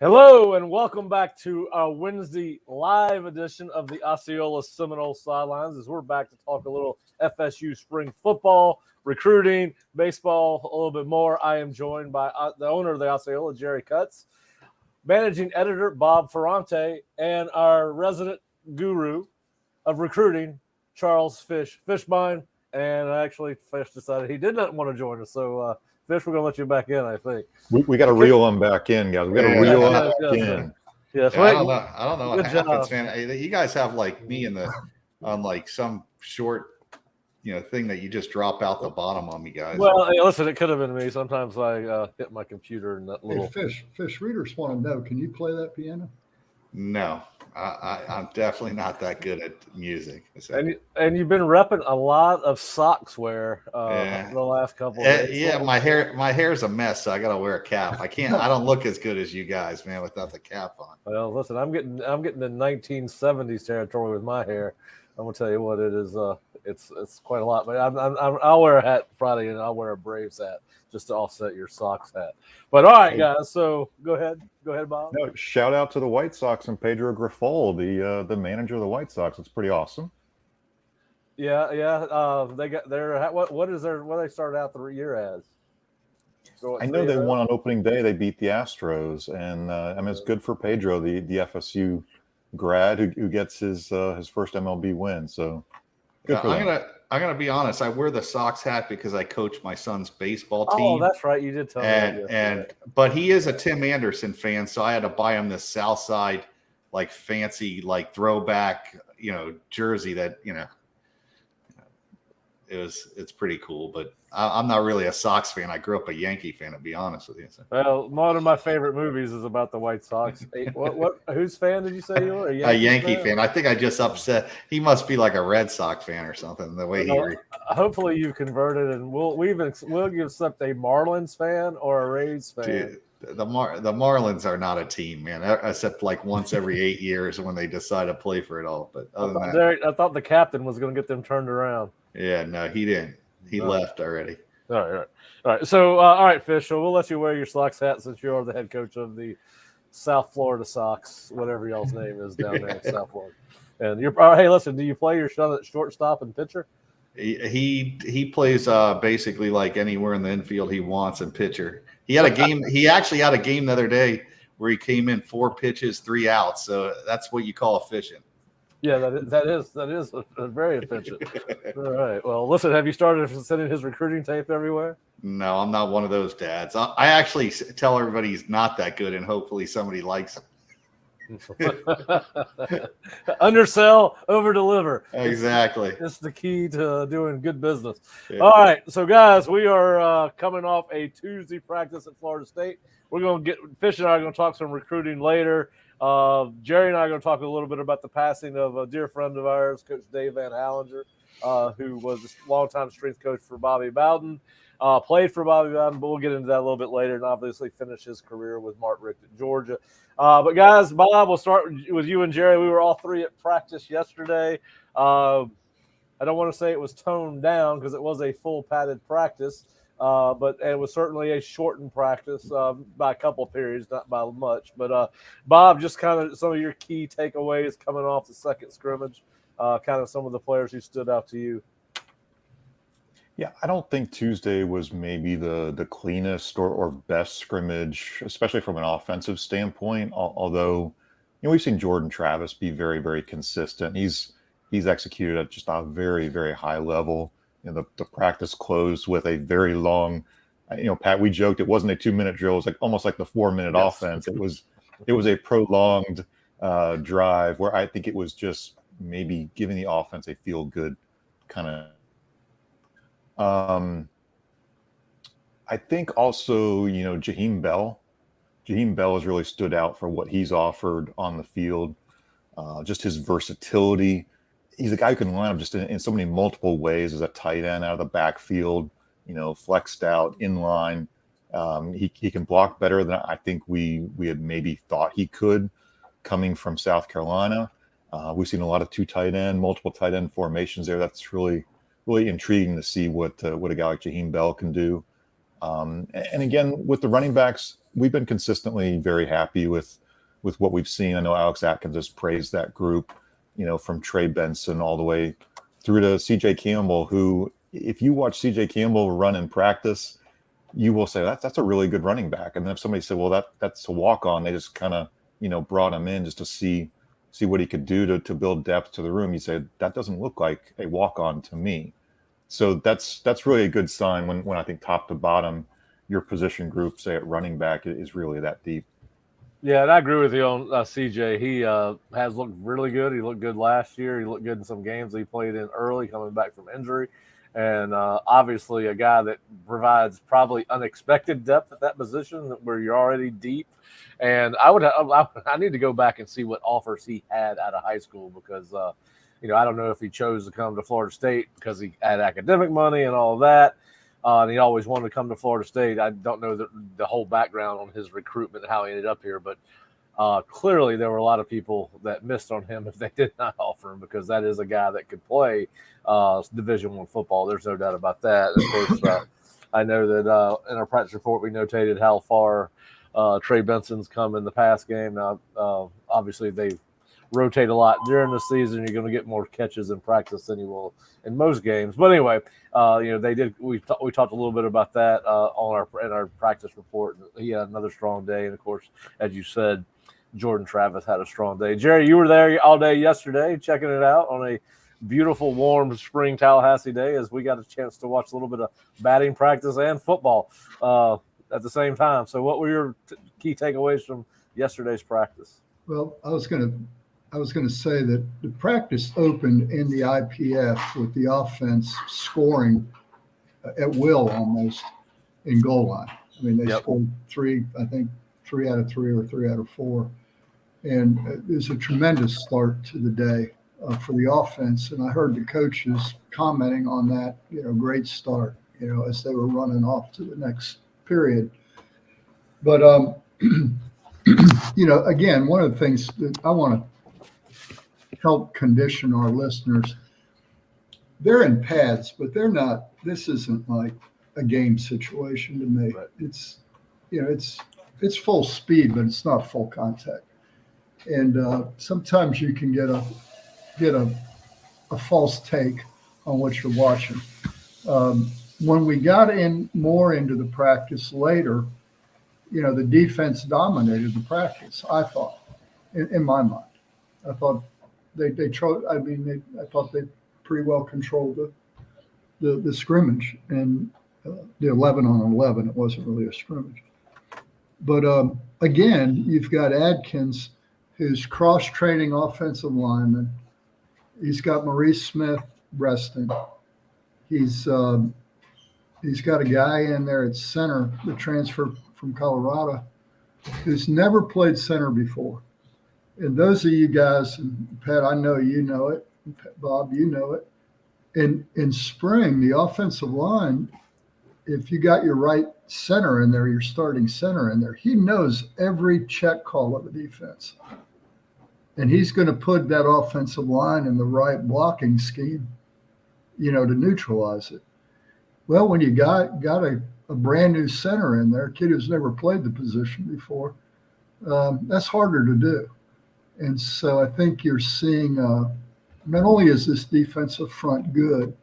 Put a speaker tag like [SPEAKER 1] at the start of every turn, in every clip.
[SPEAKER 1] Hello and welcome back to our Wednesday live edition of the Osceola Seminole Sidelines as we're back to talk a little FSU spring football, recruiting, baseball, a little bit more. I am joined by the owner of the Osceola, Jerry Cutts, managing editor Bob Ferrante, and our resident guru of recruiting, Charles Fishbein. And actually, Fish decided he did not want to join us. So, Fish, we're going to let you back in, I think.
[SPEAKER 2] We got to reel him back in, guys. We got to reel him back in.
[SPEAKER 1] Yes,
[SPEAKER 3] I don't know. I don't know what happens,
[SPEAKER 1] job.
[SPEAKER 3] man. You guys have like me on like some short, thing that you just drop out the bottom on me, guys.
[SPEAKER 1] Well, hey, listen, it could have been me. Sometimes I hit my computer and that little.
[SPEAKER 4] Hey, Fish, readers want to know, can you play that piano?
[SPEAKER 3] No, I'm definitely not that good at music.
[SPEAKER 1] And you've been repping a lot of socks wear the last couple of days.
[SPEAKER 3] Yeah, my hair's a mess, so I got to wear a cap. I don't look as good as you guys, man, without the cap on.
[SPEAKER 1] Well, listen, I'm getting the 1970s territory with my hair. I'm gonna tell you what, it is. It's quite a lot. But I'll wear a hat Friday, and I'll wear a Braves hat just to offset your Sox hat. But all right, guys. So go ahead, Bob.
[SPEAKER 2] No, shout out to the White Sox and Pedro Grifol, the manager of the White Sox. It's pretty awesome.
[SPEAKER 1] Yeah. They got their what they started out the year as.
[SPEAKER 2] I know they won on opening day. They beat the Astros, and it's good for Pedro, the FSU grad who gets his first MLB win. So good for them.
[SPEAKER 3] I'm gonna be honest. I wear the Sox hat because I coach my son's baseball team.
[SPEAKER 1] Oh, that's right. You did tell me.
[SPEAKER 3] But he is a Tim Anderson fan, so I had to buy him this Southside, like fancy, like throwback, jersey that it's pretty cool. But I'm not really a Sox fan. I grew up a Yankee fan, to be honest with you. So.
[SPEAKER 1] Well, one of my favorite movies is about the White Sox. Whose fan did you say you were?
[SPEAKER 3] A Yankee fan. I think I just upset. He must be like a Red Sox fan or something. The way
[SPEAKER 1] hopefully you've converted, and we'll accept a Marlins fan or a Rays fan.
[SPEAKER 3] Dude, the Marlins are not a team, man. Except like once every 8 years when they decide to play for it all. But other than that,
[SPEAKER 1] I thought the captain was going to get them turned around.
[SPEAKER 3] Yeah, no, he didn't. He left already.
[SPEAKER 1] All right. So, all right, Fish. So we'll let you wear your Sox hat since you are the head coach of the South Florida Sox, whatever y'all's name is down there in South Florida. And hey, listen. Do you play your son at shortstop and pitcher?
[SPEAKER 3] He plays basically like anywhere in the infield he wants and pitcher. He had a game. He actually had a game the other day where he came in 4 pitches, 3 outs. So that's what you call efficient.
[SPEAKER 1] Yeah, that is a very efficient. All right. Well, listen, have you started sending his recruiting tape everywhere?
[SPEAKER 3] No, I'm not one of those dads. I actually tell everybody he's not that good, and hopefully somebody likes him.
[SPEAKER 1] Undersell, over deliver.
[SPEAKER 3] Exactly.
[SPEAKER 1] It's the key to doing good business.
[SPEAKER 3] Yeah.
[SPEAKER 1] All right. So, guys, we are coming off a Tuesday practice at Florida State. We're going to Fish and I are going to talk some recruiting later. Jerry and I are going to talk a little bit about the passing of a dear friend of ours, Coach Dave Van Hallinger, who was a longtime strength coach for Bobby Bowden, played for Bobby Bowden, but we'll get into that a little bit later, and obviously finish his career with Mark Richt at Georgia. But, guys, Bob, we'll start with you and Jerry. We were all three at practice yesterday. I don't want to say it was toned down because it was a full padded practice. But it was certainly a shortened practice by a couple of periods, not by much. But, Bob, just kind of some of your key takeaways coming off the second scrimmage, kind of some of the players who stood out to you.
[SPEAKER 2] Yeah, I don't think Tuesday was maybe the cleanest or best scrimmage, especially from an offensive standpoint, although we've seen Jordan Travis be very, very consistent. He's executed at just a very, very high level. The practice closed with a very long, Pat, we joked it wasn't a 2-minute drill. It was almost like the 4-minute offense. It was a prolonged drive where I think it was just maybe giving the offense a feel good kind of. I think also, Jaheim Bell has really stood out for what he's offered on the field, just his versatility. He's a guy who can line up just in so many multiple ways as a tight end out of the backfield, flexed out, in line. He can block better than I think we had maybe thought he could coming from South Carolina. We've seen a lot of multiple tight end formations there. That's really, really intriguing to see what a guy like Jaheim Bell can do. And again, with the running backs, we've been consistently very happy with what we've seen. I know Alex Atkins has praised that group, from Trey Benson all the way through to CJ Campbell, who, if you watch CJ Campbell run in practice, you will say that's a really good running back. And then if somebody said, well, that's a walk-on, they just kind of, brought him in just to see what he could do to build depth to the room, you say that doesn't look like a walk-on to me. So that's really a good sign when I think top to bottom, your position group, say at running back, is really that deep.
[SPEAKER 1] Yeah, and I agree with you on CJ. He has looked really good. He looked good last year. He looked good in some games he played in early, coming back from injury. And obviously a guy that provides probably unexpected depth at that position where you're already deep. And I need to go back and see what offers he had out of high school because, I don't know if he chose to come to Florida State because he had academic money and all of that. And he always wanted to come to Florida State. I don't know the whole background on his recruitment and how he ended up here, but clearly there were a lot of people that missed on him if they did not offer him because that is a guy that could play Division I football. There's no doubt about that. Of course, I know that in our practice report we notated how far Trey Benson's come in the pass game. Now, obviously they've rotate a lot during the season. You're going to get more catches in practice than you will in most games. But anyway, they did. We talked a little bit about that in our practice report. He had another strong day, and of course, as you said, Jordan Travis had a strong day. Jerry, you were there all day yesterday, checking it out on a beautiful, warm spring Tallahassee day. As we got a chance to watch a little bit of batting practice and football at the same time. So, what were your key takeaways from yesterday's practice?
[SPEAKER 4] Well, I was going to say that the practice opened in the IPF with the offense scoring at will almost in goal line. I mean, they scored three out of 3 or 3 out of 4. And it was a tremendous start to the day for the offense. And I heard the coaches commenting on that, great start, as they were running off to the next period. But, again, one of the things that I want to help condition our listeners, they're in pads, but they're not, this isn't like a game situation to me. Right. It's full speed, but it's not full contact. And sometimes you can get a false take on what you're watching. When we got more into the practice later, the defense dominated the practice, I thought, in my mind. I thought I thought they pretty well controlled the scrimmage and the 11-on-11. It wasn't really a scrimmage. But again, you've got Adkins, who's cross-training offensive lineman. He's got Maurice Smith resting. He's got a guy in there at center, the transfer from Colorado, who's never played center before. And those of you guys, and Pat, I know you know it, Bob, you know it. In spring, the offensive line, if you got your right center in there, your starting center in there, he knows every check call of the defense. And he's going to put that offensive line in the right blocking scheme, to neutralize it. Well, when you got a brand new center in there, a kid who's never played the position before, that's harder to do. And so I think you're seeing not only is this defensive front good,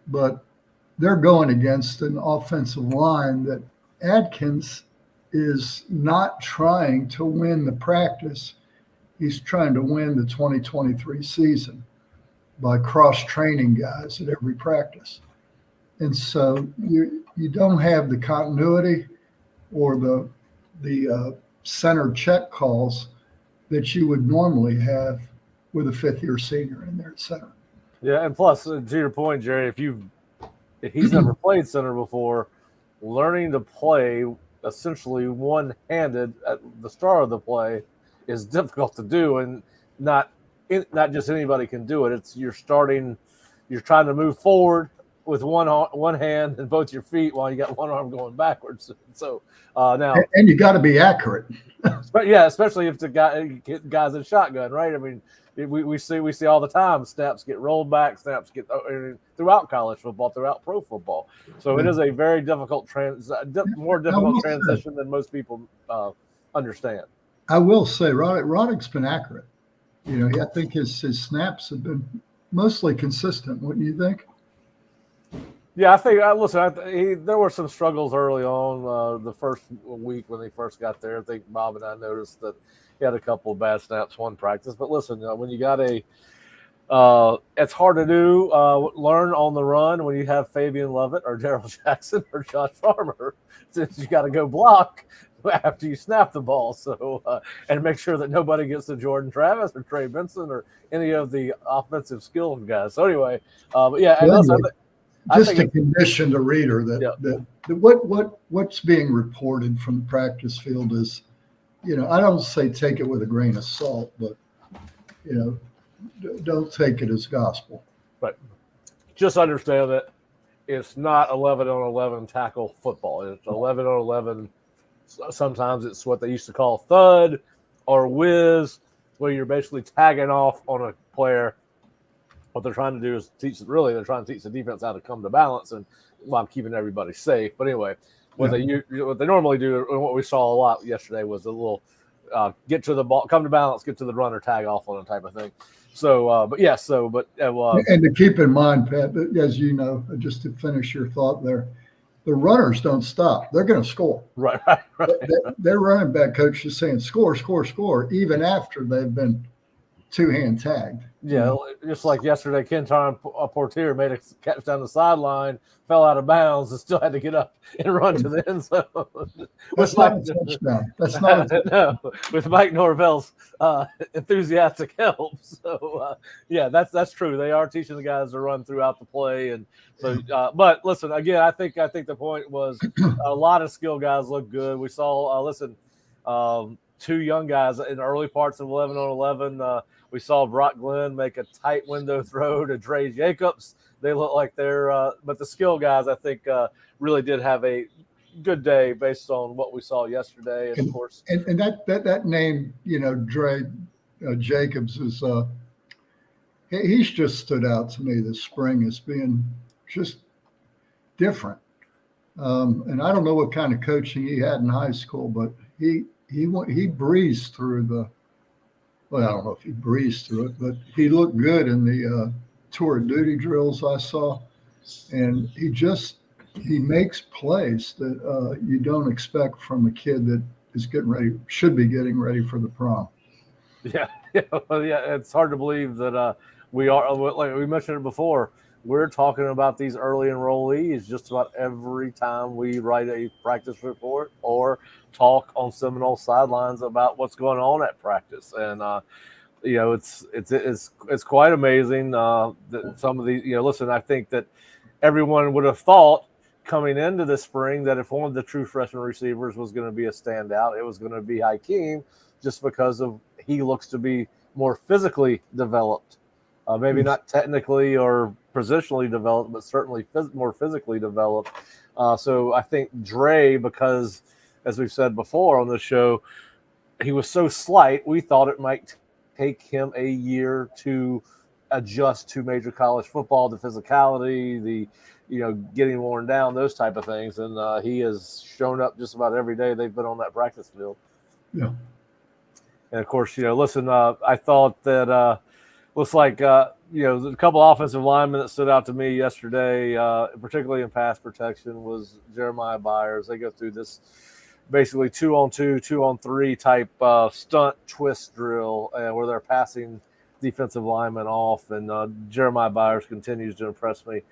[SPEAKER 4] but they're going against an offensive line that Adkins is not trying to win the practice. He's trying to win the 2023 season by cross-training guys at every practice. And so you don't have the continuity or the center check calls that you would normally have with a fifth-year senior in there at center.
[SPEAKER 1] Yeah, and plus, to your point, Jerry, if he's never played center before, learning to play essentially one-handed at the start of the play is difficult to do, and not just anybody can do it. It's you're trying to move forward with one hand and both your feet while you got one arm going backwards. So now,
[SPEAKER 4] and you got to be accurate.
[SPEAKER 1] but yeah, especially if the guys in shotgun, right? I mean, we see all the time snaps get rolled back, snaps get throughout college football, throughout pro football. So it is a very difficult more difficult transition than most people understand.
[SPEAKER 4] I will say, Roddick's been accurate. I think his snaps have been mostly consistent. Wouldn't you think?
[SPEAKER 1] Yeah, I think. Listen, there were some struggles early on the first week when they first got there. I think Bob and I noticed that he had a couple of bad snaps one practice. But listen, when you got it's hard to do learn on the run when you have Fabian Lovett or Darrell Jackson or Josh Farmer, since you got to go block after you snap the ball. So and make sure that nobody gets to Jordan Travis or Trey Benson or any of the offensive skill guys. So anyway, but yeah, and also,
[SPEAKER 4] just to condition the reader that what's being reported from the practice field is, I don't say take it with a grain of salt, but don't take it as gospel.
[SPEAKER 1] But just understand that it's not 11-on-11 tackle football. It's 11-on-11. Sometimes it's what they used to call thud or whiz, where you're basically tagging off on a player. What they're trying to do is they're trying to teach the defense how to come to balance and while keeping everybody safe. But anyway, what they normally do, and what we saw a lot yesterday, was a little get to the ball, come to balance, get to the runner, tag off on a type of thing. So,
[SPEAKER 4] and to keep in mind, Pat, as you know, just to finish your thought there, the runners don't stop. They're going to score.
[SPEAKER 1] Right.
[SPEAKER 4] Their running back coach is saying score, even after they've been two-hand tagged.
[SPEAKER 1] Yeah, just like yesterday, Kenton Portier made a catch down the sideline, fell out of bounds, and still had to get up and run to the end zone.
[SPEAKER 4] That's not a touchdown. That's not a
[SPEAKER 1] no, with Mike Norvell's enthusiastic help. So, that's true. They are teaching the guys to run throughout the play, and so. But listen, again, I think the point was a lot of skill guys look good. We saw, two young guys in the early parts of 11-on-11. We saw Brock Glenn make a tight window throw to Dre Jacobs. They look like but the skill guys, I think, really did have a good day based on what we saw yesterday. And of course,
[SPEAKER 4] and that name, Dre Jacobs is he's just stood out to me this spring as being just different. And I don't know what kind of coaching he had in high school, but he breezed through I don't know if he breezed through it, but he looked good in the tour of duty drills I saw. And he makes plays that you don't expect from a kid that is should be getting ready for the prom.
[SPEAKER 1] Yeah. It's hard to believe that we are, like we mentioned it before, we're talking about these early enrollees just about every time we write a practice report or talk on Seminole Sidelines about what's going on at practice. And, it's quite amazing that some of these, listen, I think that everyone would have thought coming into this spring that if one of the true freshman receivers was going to be a standout, it was going to be Hakeem, just because he looks to be more physically developed. Maybe not technically or positionally developed, but certainly more physically developed. So I think Dre, because as we've said before on the show, he was so slight, we thought it might take him a year to adjust to major college football, the physicality, the getting worn down, those type of things. And he has shown up just about every day they've been on that practice field.
[SPEAKER 4] Yeah.
[SPEAKER 1] And of course, listen, I thought that looks like, a couple offensive linemen that stood out to me yesterday, particularly in pass protection, was Jeremiah Byers. They go through this basically 2-on-2, 2-on-3 type stunt twist drill where they're passing defensive linemen off. And Jeremiah Byers continues to impress me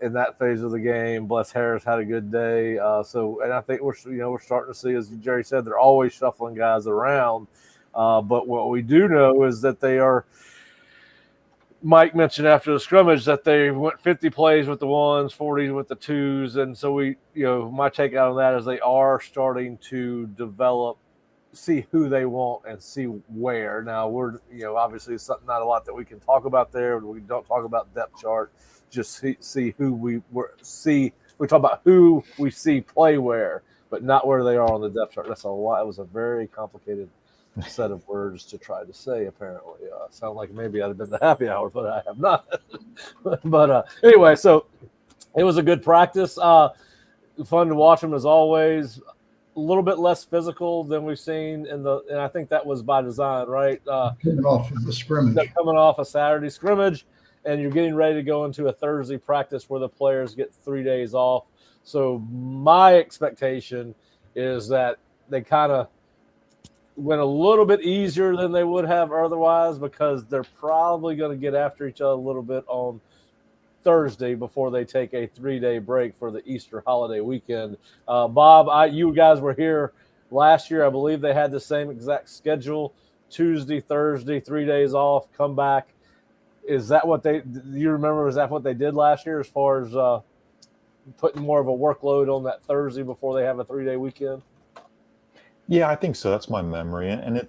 [SPEAKER 1] in that phase of the game. Bless Harris had a good day. And I think we're starting to see, as Jerry said, they're always shuffling guys around. But what we do know is that they are, Mike mentioned after the scrimmage that they went 50 plays with the ones, 40 with the twos. And so my take out on that is they are starting to develop see who they want and see where. Now we're, obviously it's not a lot that we can talk about there. We don't talk about depth chart. Just see who we talk about who we see play where, but not where they are on the depth chart. That's a lot. It was a very complicated set of words to try to say. Apparently, sound like maybe I'd have been the happy hour, but I have not. But anyway, so it was a good practice. Fun to watch them as always. A little bit less physical than we've seen and I think that was by design, right?
[SPEAKER 4] Coming off of the scrimmage.
[SPEAKER 1] They're coming off a Saturday scrimmage, and you're getting ready to go into a Thursday practice where the players get 3 days off. So my expectation is that they kind of went a little bit easier than they would have otherwise, because they're probably going to get after each other a little bit on Thursday before they take a 3-day break for the Easter holiday weekend. Bob, you guys were here last year. I believe they had the same exact schedule: Tuesday, Thursday, 3 days off, come back. Is that what do you remember? Is that what they did last year as far as putting more of a workload on that Thursday before they have a 3-day weekend?
[SPEAKER 2] Yeah, I think so. That's my memory. And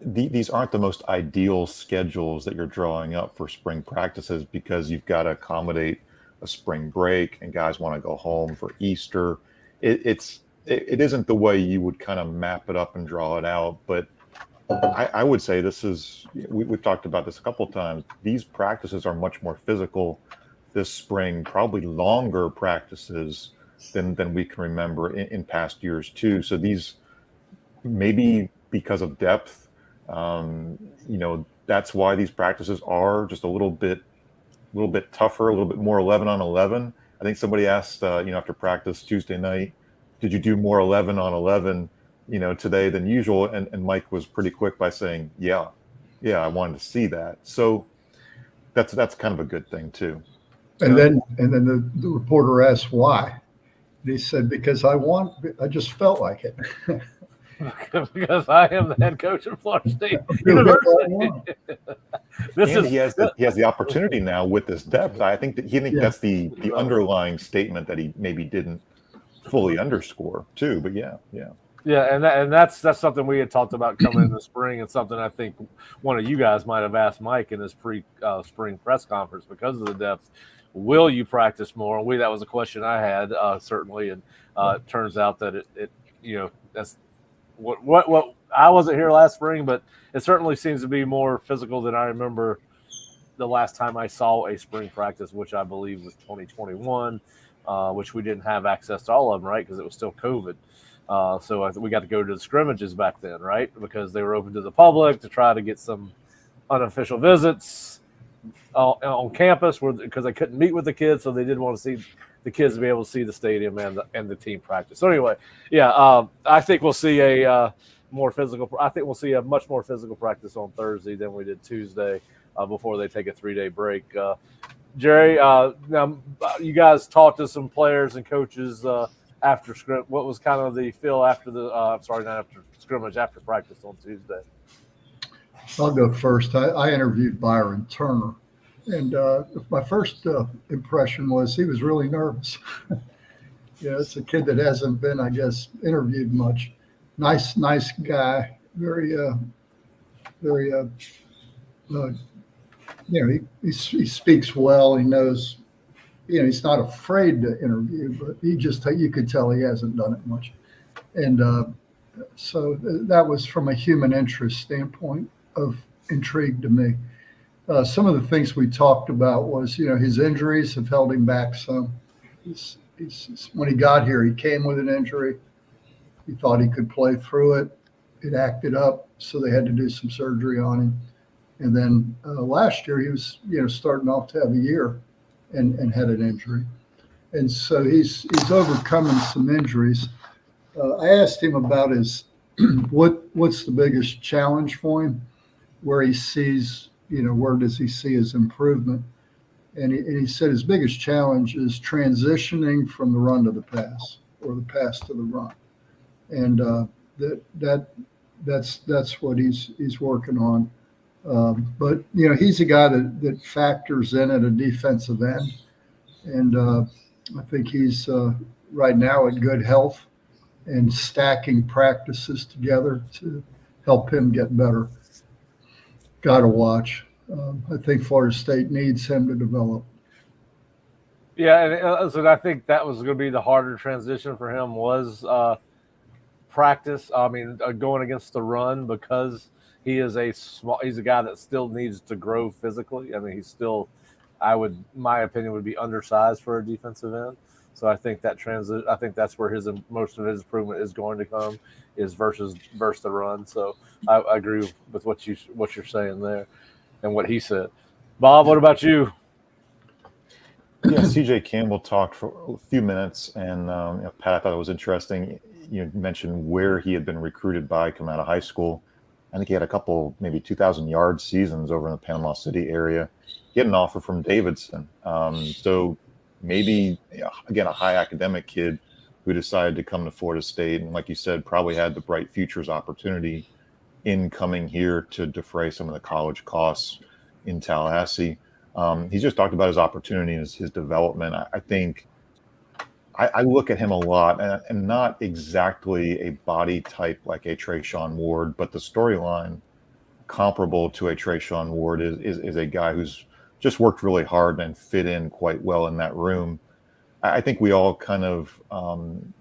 [SPEAKER 2] these aren't the most ideal schedules that you're drawing up for spring practices, because you've got to accommodate a spring break and guys want to go home for Easter. It isn't the way you would kind of map it up and draw it out. But I would say we've talked about this a couple of times. These practices are much more physical this spring, probably longer practices than we can remember in past years too. So these, maybe because of depth, that's why these practices are just a little bit tougher, a little bit more 11 on 11. I think somebody asked, after practice Tuesday night, did you do more 11 on 11, today than usual? And Mike was pretty quick by saying, yeah, I wanted to see that. So that's kind of a good thing too.
[SPEAKER 4] And then the reporter asked why. And he said, because I just felt like it.
[SPEAKER 1] Because I am the head coach of Florida State University.
[SPEAKER 2] He has the opportunity now with this depth. I think that's the underlying statement that he maybe didn't fully underscore too. But yeah,
[SPEAKER 1] and that's something we had talked about coming in the spring, and something I think one of you guys might have asked Mike in his spring press conference because of the depth. Will you practice more? And that was a question I had certainly, and it turns out that it that's. What I wasn't here last spring, but it certainly seems to be more physical than I remember the last time I saw a spring practice, which I believe was 2021, which we didn't have access to all of them, right? Because it was still COVID. So we got to go to the scrimmages back then, right? Because they were open to the public to try to get some unofficial visits on campus, because they couldn't meet with the kids, so they did want to see the kids to be able to see the stadium and the team practice. So anyway, I think we'll see a more physical. I think we'll see a much more physical practice on Thursday than we did Tuesday before they take a 3-day break. Jerry, now you guys talked to some players and coaches after scrimmage. What was kind of the feel after the? Not after scrimmage, after practice on Tuesday?
[SPEAKER 4] I'll go first. I interviewed Byron Turner. And my first impression was he was really nervous. It's a kid that hasn't been, I guess, interviewed much. Nice guy. Very. He speaks well. He knows. He's not afraid to interview, but you could tell he hasn't done it much. And so that was, from a human interest standpoint, of intrigue to me. Some of the things we talked about was, his injuries have held him back some. When he got here, he came with an injury. He thought he could play through it. It acted up, so they had to do some surgery on him. And then last year, he was, starting off to have a year and had an injury. And so he's overcoming some injuries. I asked him about what's the biggest challenge for him, where he sees, where does he see his improvement? And he said his biggest challenge is transitioning from the run to the pass, or the pass to the run. And that's what he's working on. But he's a guy that factors in at a defensive end, and I think he's right now in good health, and stacking practices together to help him get better. Got to watch. I think Florida State needs him to develop.
[SPEAKER 1] Yeah, and so I think that was going to be the harder transition for him was practice. I mean, going against the run, because he's a guy that still needs to grow physically. I mean, he's still, my opinion would be undersized for a defensive end. So I think I think that's where most of his improvement is going to come, is versus the run. So I agree with what you're saying there and what he said. Bob, what about you?
[SPEAKER 2] Yeah, CJ Campbell talked for a few minutes, and Pat, I thought it was interesting. You mentioned where he had been recruited by coming out of high school. I think he had a couple, maybe 2,000-yard seasons over in the Panama City area. He had an offer from Davidson. So maybe, again, a high academic kid who decided to come to Florida State, and like you said, probably had the bright futures opportunity in coming here to defray some of the college costs in Tallahassee. He's just talked about his opportunity and his development. I think I look at him a lot, and not exactly a body type like a Trayshawn Ward, but the storyline comparable to a Trayshawn Ward is a guy who's just worked really hard and fit in quite well in that room. I think we all kind of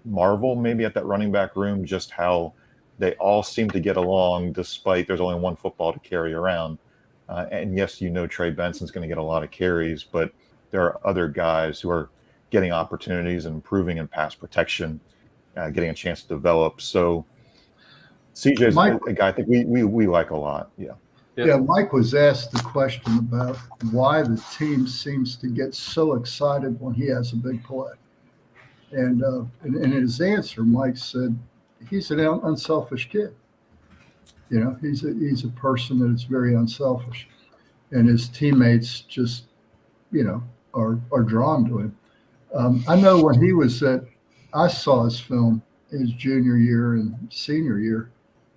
[SPEAKER 2] marvel maybe at that running back room, just how they all seem to get along despite there's only one football to carry around. And yes, Trey Benson's going to get a lot of carries, but there are other guys who are getting opportunities and improving in pass protection, getting a chance to develop. So CJ's a guy I think we like a lot. Yeah.
[SPEAKER 4] Yeah, Mike was asked the question about why the team seems to get so excited when he has a big play. And in his answer, Mike said he's an unselfish kid. He's a person that is very unselfish, and his teammates just, are drawn to him. I know when I saw his film his junior year and senior year,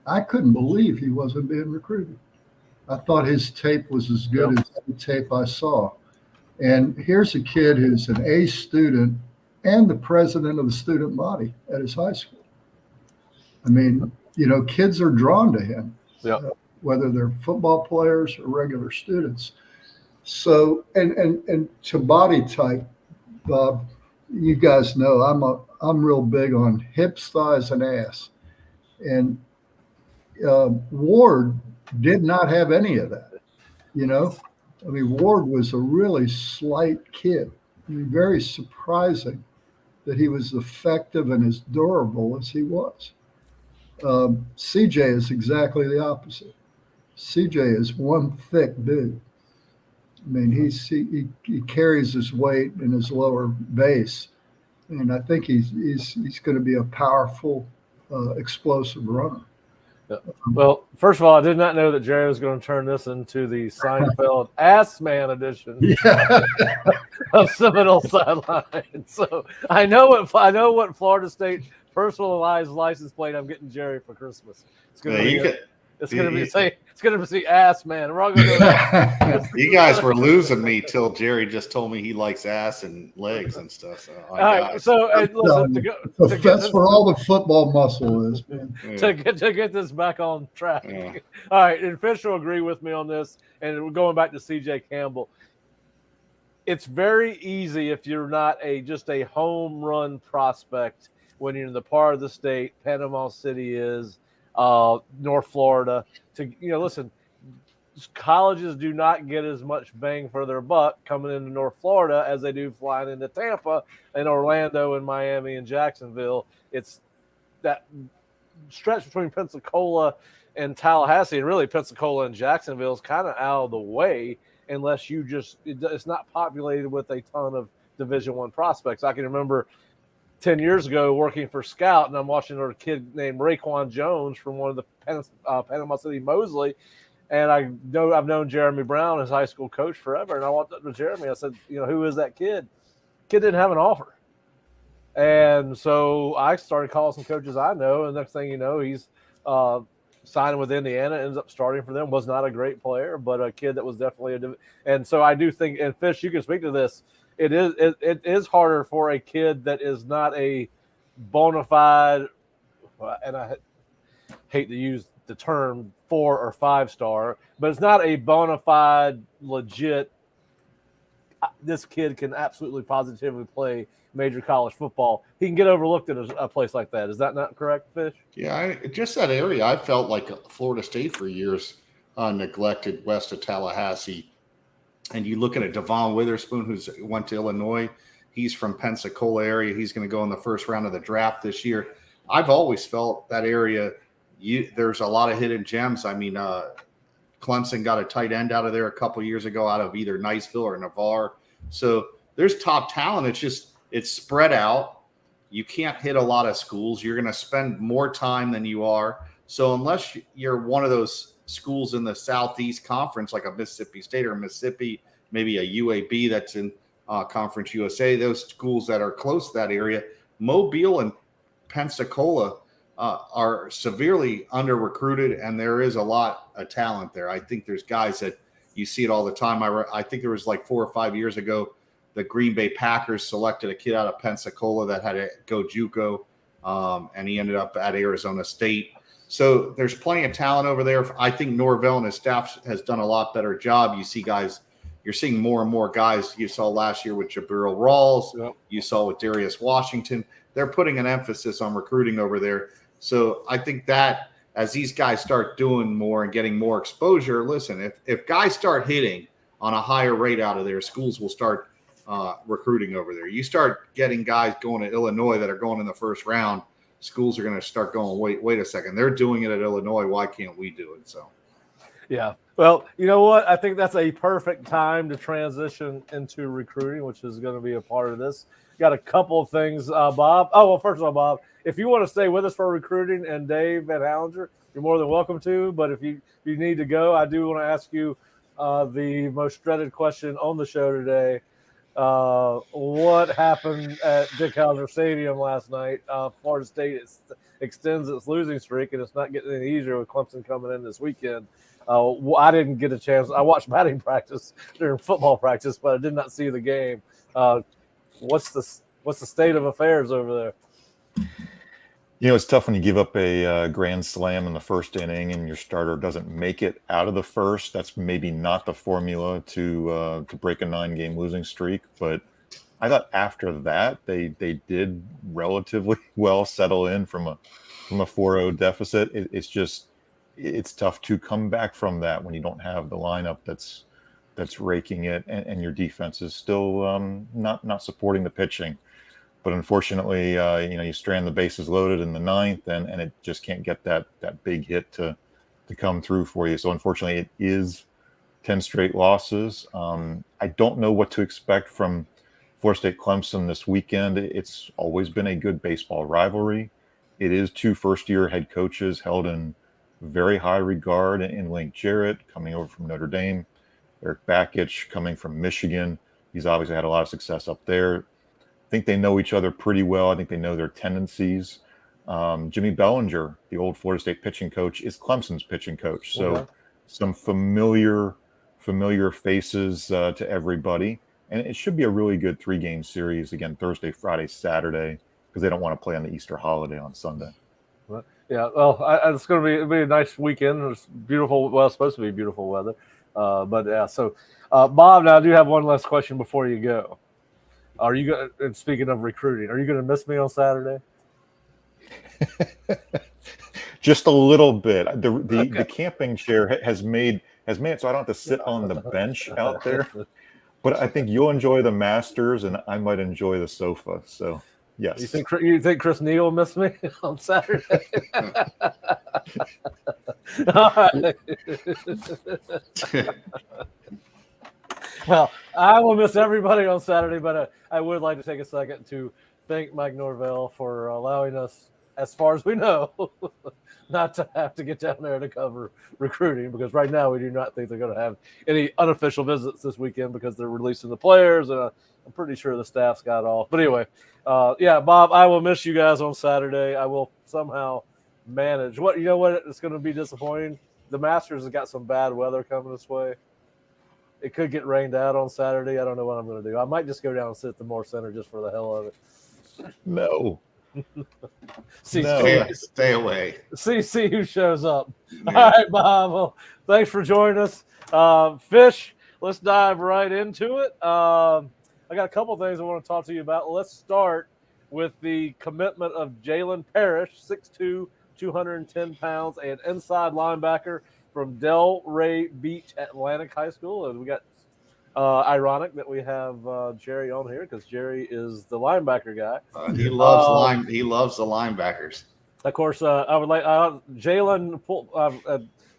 [SPEAKER 4] I couldn't believe he wasn't being recruited. I thought his tape was as good as the tape I saw. And here's a kid who's an A student and the president of the student body at his high school. I mean, kids are drawn to him, whether they're football players or regular students. So, and to body type, Bob, you guys know I'm real big on hips, thighs, and ass. And Ward did not have any of that. I mean, Ward was a really slight kid. I mean, very surprising that he was effective and as durable as he was. CJ is exactly the opposite. CJ is one thick dude. I mean, he carries his weight in his lower base, and I think he's going to be a powerful, explosive runner.
[SPEAKER 1] Well, first of all, I did not know that Jerry was going to turn this into the Seinfeld Ass Man edition of Seminole Sideline. So I know what Florida State personalized license plate I'm getting Jerry for Christmas. It's going to be Ass Man. We're all going to
[SPEAKER 3] You guys were losing me till Jerry just told me he likes ass and legs and stuff. So
[SPEAKER 1] all right, so
[SPEAKER 4] that's where all the football muscle is, man.
[SPEAKER 1] To get this back on track. Yeah. All right, and Fish will agree with me on this. And we're going back to CJ Campbell. It's very easy if you're not just a home run prospect when you're in the part of the state Panama City is. North Florida to listen, colleges do not get as much bang for their buck coming into North Florida as they do flying into Tampa and Orlando and Miami and Jacksonville. It's that stretch between Pensacola and Tallahassee, and really Pensacola and Jacksonville is kind of out of the way unless it's not populated with a ton of Division I prospects. I can remember 10 years ago working for Scout, and I'm watching a kid named Raekwon Jones from one of the Panama City Mosley, and I've known Jeremy Brown, his high school coach, forever, and I walked up to Jeremy. I said, who is that kid? Kid didn't have an offer. And so I started calling some coaches I know, and next thing you know, he's signing with Indiana, ends up starting for them, was not a great player, but a kid that was definitely and so I do think, and Fish, you can speak to this, it is harder for a kid that is not a bona fide and I hate to use the term 4 or 5 star, but it's not a bona fide, legit. This kid can absolutely positively play major college football. He can get overlooked at a place like that. Is that not correct, Fish?
[SPEAKER 3] Yeah, just that area. I felt like Florida State for years neglected west of Tallahassee. And you look at a Devon Witherspoon who's went to Illinois. He's from Pensacola area. He's going to go in the first round of the draft this year. I've always felt that area, there's a lot of hidden gems. I mean, Clemson got a tight end out of there a couple years ago out of either Niceville or Navarre. So there's top talent. It's spread out. You can't hit a lot of schools. You're going to spend more time than you are. So unless you're one of those schools in the Southeast Conference, like a Mississippi State or Mississippi, maybe a UAB that's in Conference USA, those schools that are close to that area, Mobile and Pensacola are severely under-recruited, and there is a lot of talent there. I think there's guys that you see it all the time. I think there was like 4 or 5 years ago, the Green Bay Packers selected a kid out of Pensacola that had to go JUCO, and he ended up at Arizona State. So there's plenty of talent over there. I think Norvell and his staff has done a lot better job. You see guys, you're seeing more and more guys. You saw last year with Jabril Rawls. Yep. You saw with Darius Washington. They're putting an emphasis on recruiting over there. So I think that as these guys start doing more and getting more exposure, listen, if guys start hitting on a higher rate out of there, schools will start recruiting over there. You start getting guys going to Illinois that are going in the first round, schools are going to start going, wait a second, they're doing it at Illinois. Why can't we do it? So,
[SPEAKER 1] yeah. Well, you know what? I think that's a perfect time to transition into recruiting, which is going to be a part of this. Got a couple of things, Bob. Oh, well, first of all, Bob, if you want to stay with us for recruiting and Dave and Hallinger, you're more than welcome to. But if you need to go, I do want to ask you the most dreaded question on the show today. What happened at Dick Howser Stadium last night? Florida State extends its losing streak, and it's not getting any easier with Clemson coming in this weekend. I didn't get a chance. I watched batting practice during football practice, but I did not see the game. What's the state of affairs over there?
[SPEAKER 2] You know, it's tough when you give up a grand slam in the first inning and your starter doesn't make it out of the first. That's maybe not the formula to break a 9-game losing streak. But I thought after that they did relatively well settle in from a 4-0 deficit. It's tough to come back from that when you don't have the lineup that's raking it and your defense is still not supporting the pitching. But unfortunately, you strand the bases loaded in the 9th, and it just can't get that big hit to come through for you. So unfortunately, it is 10 straight losses. I don't know what to expect from Florida State Clemson this weekend. It's always been a good baseball rivalry. It is 2 first-year head coaches held in very high regard in Link Jarrett, coming over from Notre Dame, Eric Bakich coming from Michigan. He's obviously had a lot of success up there. I think they know each other pretty well. I think they know their tendencies. Jimmy Bellinger, the old Florida State pitching coach, is Clemson's pitching coach. So some familiar faces to everybody. And it should be a really good 3-game series, again, Thursday, Friday, Saturday, because they don't want to play on the Easter holiday on Sunday.
[SPEAKER 1] Yeah, well, it's going to be a nice weekend. It's beautiful. Well, it's supposed to be beautiful weather. But yeah, so Bob, now I do have one last question before you go. Are you going? And speaking of recruiting, are you going to miss me on Saturday?
[SPEAKER 2] Just a little bit. The camping chair has made it so I don't have to sit on the bench out there. But I think you'll enjoy the Masters, and I might enjoy the sofa. So yes.
[SPEAKER 1] You think Chris Neal will miss me on Saturday? All right. Well, I will miss everybody on Saturday, but I would like to take a second to thank Mike Norvell for allowing us, as far as we know, not to have to get down there to cover recruiting, because right now we do not think they're going to have any unofficial visits this weekend because they're releasing the players, and I'm pretty sure the staff's got off. But anyway, yeah, Bob, I will miss you guys on Saturday. I will somehow manage. What it's going to be disappointing? The Masters has got some bad weather coming this way. It could get rained out on Saturday. I don't know what I'm going to do. I might just go down and sit at the Moore Center just for the hell of it.
[SPEAKER 2] No.
[SPEAKER 3] Stay away.
[SPEAKER 1] See who shows up.
[SPEAKER 3] Yeah.
[SPEAKER 1] All right, Bob. Well, thanks for joining us. Fish, let's dive right into it. I got a couple things I want to talk to you about. Let's start with the commitment of Jaylen Parrish, 6'2", 210 pounds, an inside linebacker from Delray Beach Atlantic High School. And we got ironic that we have Jerry on here because Jerry is the linebacker guy.
[SPEAKER 3] He loves He loves the linebackers.
[SPEAKER 1] Of course, I would like Jaylen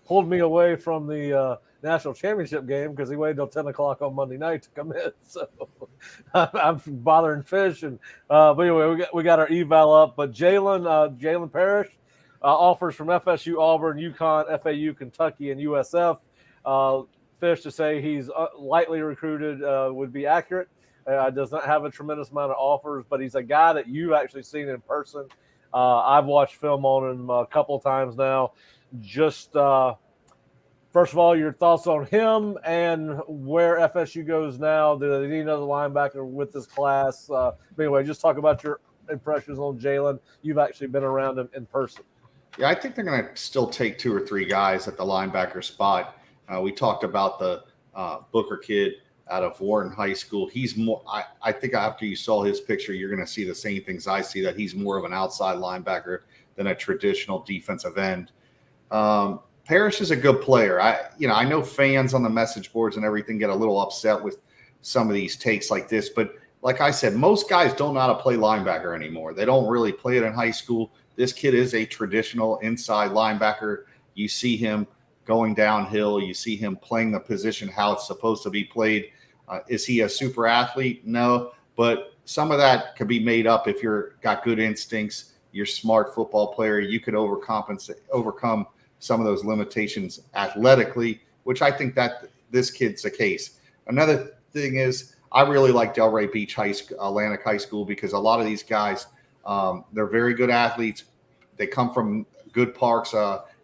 [SPEAKER 1] pulled me away from the national championship game because he waited until 10 o'clock on Monday night to commit. So I'm bothering Fish. And but anyway, we got our eval up. But Jaylen Parrish offers from FSU, Auburn, UConn, FAU, Kentucky, and USF. Fish to say he's lightly recruited would be accurate. Does not have a tremendous amount of offers, but he's a guy that you've actually seen in person. I've watched film on him a couple of times now. Just first of all, your thoughts on him and where FSU goes now. Do they need another linebacker with this class? Anyway, just talk about your impressions on Jaylen. You've actually been around him in person.
[SPEAKER 3] Yeah, I think they're going to still take 2 or 3 guys at the linebacker spot. We talked about the Booker kid out of Warren High School. He's more. I think after you saw his picture, you're going to see the same things I see, that he's more of an outside linebacker than a traditional defensive end. Parrish is a good player. I know fans on the message boards and everything get a little upset with some of these takes like this, but like I said, most guys don't know how to play linebacker anymore. They don't really play it in high school. This kid is a traditional inside linebacker. You see him going downhill. You see him playing the position how it's supposed to be played. Is he a super athlete? No, but some of that could be made up if you're got good instincts, you're a smart football player. You could overcome some of those limitations athletically, which I think that this kid's the case. Another thing is I really like Delray Beach Atlantic High School because a lot of these guys, they're very good athletes. They come from good parks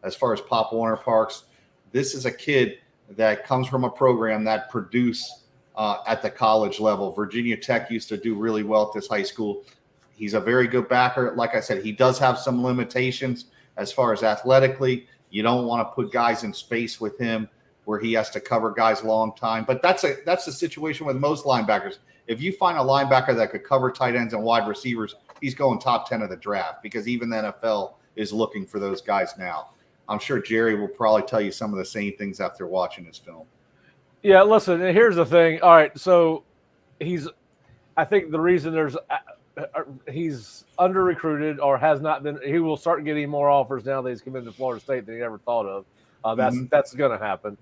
[SPEAKER 3] as far as Pop Warner Parks. This is a kid that comes from a program that produced at the college level. Virginia Tech used to do really well at this high school. He's a very good backer. Like I said, he does have some limitations as far as athletically. You don't want to put guys in space with him where he has to cover guys a long time. But that's the situation with most linebackers. If you find a linebacker that could cover tight ends and wide receivers, he's going top 10 of the draft because even the NFL is looking for those guys now. I'm sure Jerry will probably tell you some of the same things after watching his film.
[SPEAKER 1] Yeah, listen, here's the thing. All right, so I think the reason he's under-recruited or has not been – he will start getting more offers now that he's committed to Florida State than he ever thought of. That's going to happen.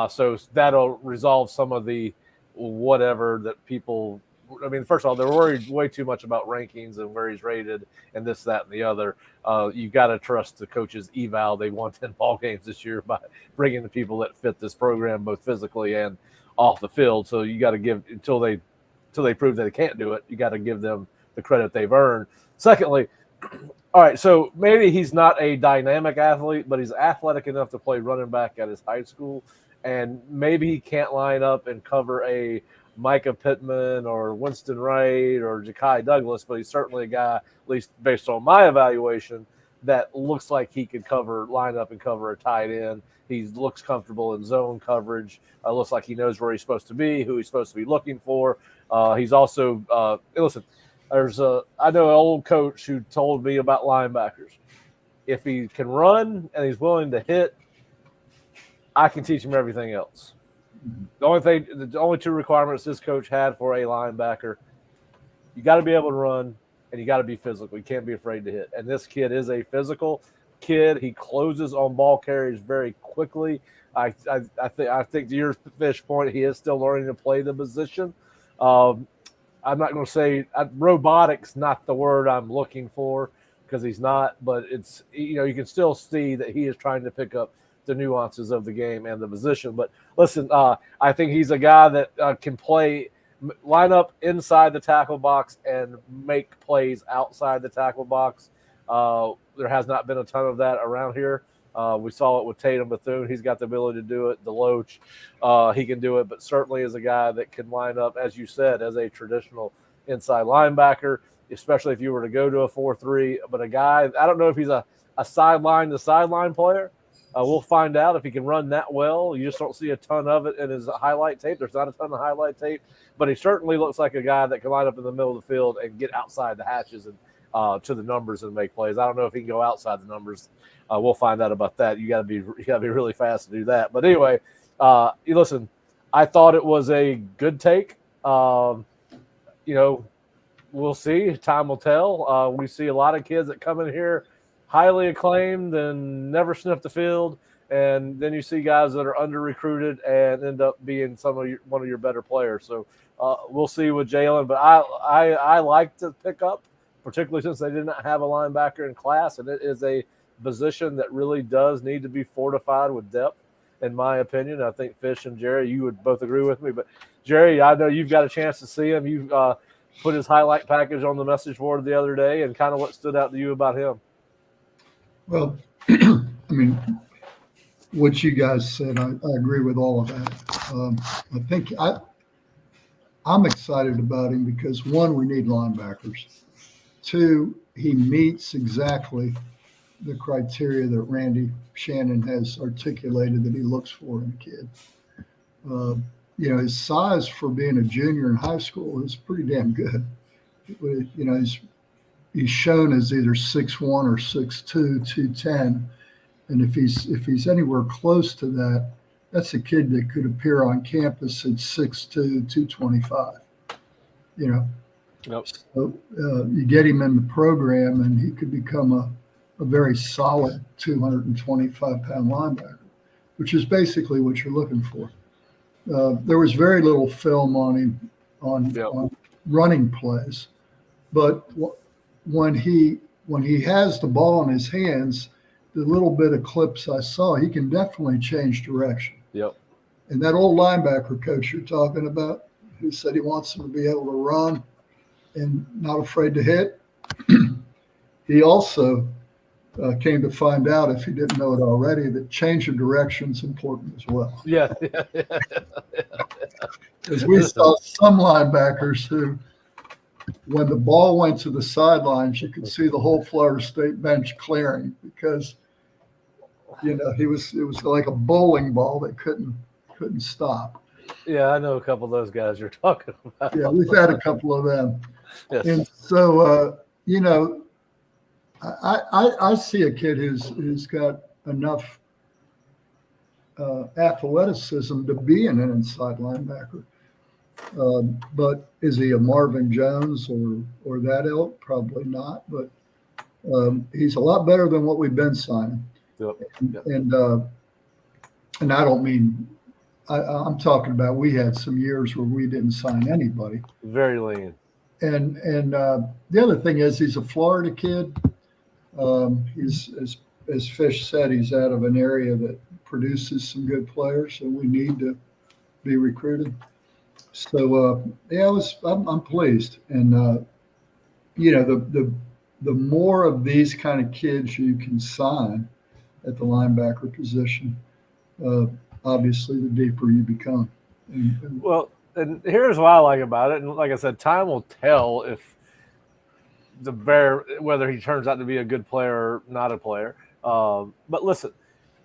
[SPEAKER 1] So that'll resolve some of the whatever that people – I mean, first of all, they're worried way too much about rankings and where he's rated and this, that, and the other. You got to trust the coach's eval. They won 10 ball games this year by bringing the people that fit this program, both physically and off the field. So you got to give until they prove that they can't do it. You got to give them the credit they've earned. Secondly, all right, so maybe he's not a dynamic athlete, but he's athletic enough to play running back at his high school, and maybe he can't line up and cover a Micah Pittman or Winston Wright or Ja'Kai Douglas, but he's certainly a guy, at least based on my evaluation, that looks like he could line up and cover a tight end. He looks comfortable in zone coverage. Looks like he knows where he's supposed to be, who he's supposed to be looking for. He's also listen. I know an old coach who told me about linebackers. If he can run and he's willing to hit, I can teach him everything else. The only 2 requirements this coach had for a linebacker, you got to be able to run and you got to be physical. You can't be afraid to hit. And this kid is a physical kid. He closes on ball carries very quickly. I think to your Fish point, he is still learning to play the position. I'm not going to say robotics, not the word I'm looking for because he's not, but it's, you can still see that he is trying to pick up the nuances of the game and the position. But listen, I think he's a guy that can line up inside the tackle box and make plays outside the tackle box. There has not been a ton of that around here. We saw it with Tatum Bethune. He's got the ability to do it. Deloach, he can do it, but certainly is a guy that can line up, as you said, as a traditional inside linebacker. especially if you were to go to a 4-3. But a guy, I don't know if he's a sideline to sideline player. We'll find out if he can run that well. You just don't see a ton of it in his highlight tape. There's not a ton of highlight tape, but he certainly looks like a guy that can line up in the middle of the field and get outside the hatches and to the numbers and make plays. I don't know if he can go outside the numbers. We'll find out about that. You got to be really fast to do that. But anyway, listen, I thought it was a good take. We'll see. Time will tell. We see a lot of kids that come in here highly acclaimed and never sniff the field, and then you see guys that are under recruited and end up being one of your better players. So we'll see with Jaylen, but I like to pick up, particularly since they did not have a linebacker in class, and it is a position that really does need to be fortified with depth, in my opinion. I think Fish and Jerry, you would both agree with me, but Jerry, I know you've got a chance to see him. You've put his highlight package on the message board the other day, and kind of what stood out to you about him.
[SPEAKER 4] Well, I mean, what you guys said, I agree with all of that. I think I'm excited about him because, one, we need linebackers. Two, he meets exactly the criteria that Randy Shannon has articulated that he looks for in a kid. His size for being a junior in high school is pretty damn good. He's shown as either 6'1" or 6'2", 210. And if he's anywhere close to that, that's a kid that could appear on campus at 6'2", 225.
[SPEAKER 1] Yep.
[SPEAKER 4] So you get him in the program, and he could become a very solid 225-pound linebacker, which is basically what you're looking for. There was very little film on him on running plays, but when he has the ball in his hands, the little bit of clips I saw, he can definitely change direction.
[SPEAKER 1] Yep.
[SPEAKER 4] And that old linebacker coach you're talking about, who said he wants him to be able to run and not afraid to hit, he also came to find out, if he didn't know it already, that change of direction is important as well.
[SPEAKER 1] Yeah.
[SPEAKER 4] Because we saw some linebackers who, when the ball went to the sidelines, you could see the whole Florida State bench clearing because, it was like a bowling ball that couldn't stop.
[SPEAKER 1] Yeah, I know a couple of those guys you're talking about.
[SPEAKER 4] Yeah, we've had a couple of them.
[SPEAKER 1] Yes.
[SPEAKER 4] And so, I see a kid who's got enough athleticism to be an inside linebacker. But is he a Marvin Jones or that ilk? Probably not. But he's a lot better than what we've been signing.
[SPEAKER 1] Yep.
[SPEAKER 4] And I don't mean I'm talking about we had some years where we didn't sign anybody.
[SPEAKER 1] Very lean.
[SPEAKER 4] And the other thing is he's a Florida kid. He's as Fish said, he's out of an area that produces some good players, so we need to be recruited. So I'm pleased, and the more of these kind of kids you can sign at the linebacker position, obviously the deeper you become.
[SPEAKER 1] Well, and here's what I like about it, and like I said, time will tell if whether he turns out to be a good player or not a player. But listen,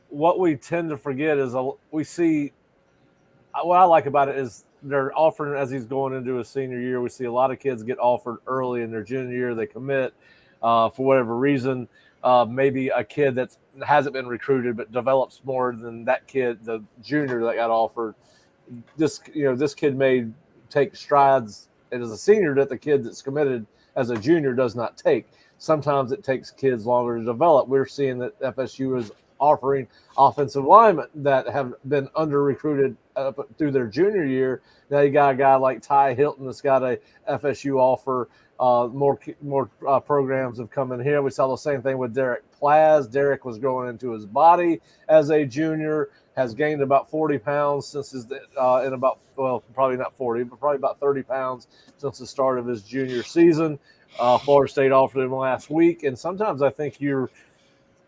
[SPEAKER 1] what we tend to forget is we see what I like about it is they're offering as he's going into his senior year. We see a lot of kids get offered early in their junior year. They commit for whatever reason. Maybe a kid that hasn't been recruited but develops more than that kid, the junior that got offered. This kid may take strides as a senior that the kid that's committed as a junior does not take. Sometimes it takes kids longer to develop. We're seeing that FSU is offering offensive linemen that have been under-recruited through their junior year. Now you got a guy like Ty Hilton that's got a FSU offer. More programs have come in here. We saw the same thing with Derek Plaz. Derek was growing into his body as a junior, has gained about 40 pounds since probably not 40, but probably about 30 pounds since the start of his junior season. Florida State offered him last week, and sometimes I think you're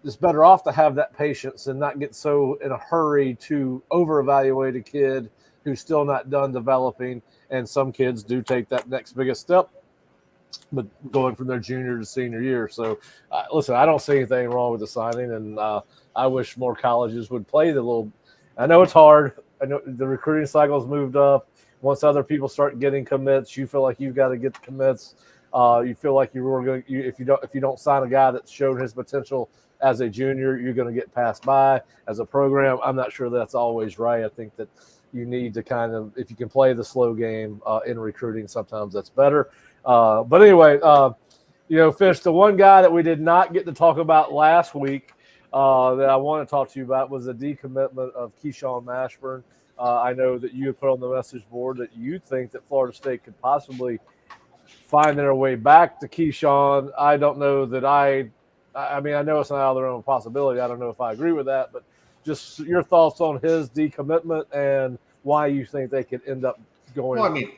[SPEAKER 1] just better off to have that patience and not get so in a hurry to over-evaluate a kid who's still not done developing, and some kids do take that next biggest step. but going from their junior to senior year. So, listen, I don't see anything wrong with the signing, and I wish more colleges would play the little. I know it's hard. I know the recruiting cycle's moved up. Once other people start getting commits, you feel like you've got to get the commits. You feel like you were going. If you don't sign a guy that showed his potential as a junior, you're going to get passed by as a program. I'm not sure that's always right. I think that you need to kind of, if you can play the slow game in recruiting, sometimes that's better. But anyway, Fish, the one guy that we did not get to talk about last week that I want to talk to you about was the decommitment of Keyshawn Mashburn. I know that you had put on the message board that you think that Florida State could possibly find their way back to Keyshawn. I don't know that I mean, I know it's not out of the realm of possibility. I don't know if I agree with that, but just your thoughts on his decommitment and why you think they could end up going.
[SPEAKER 3] Well, I mean,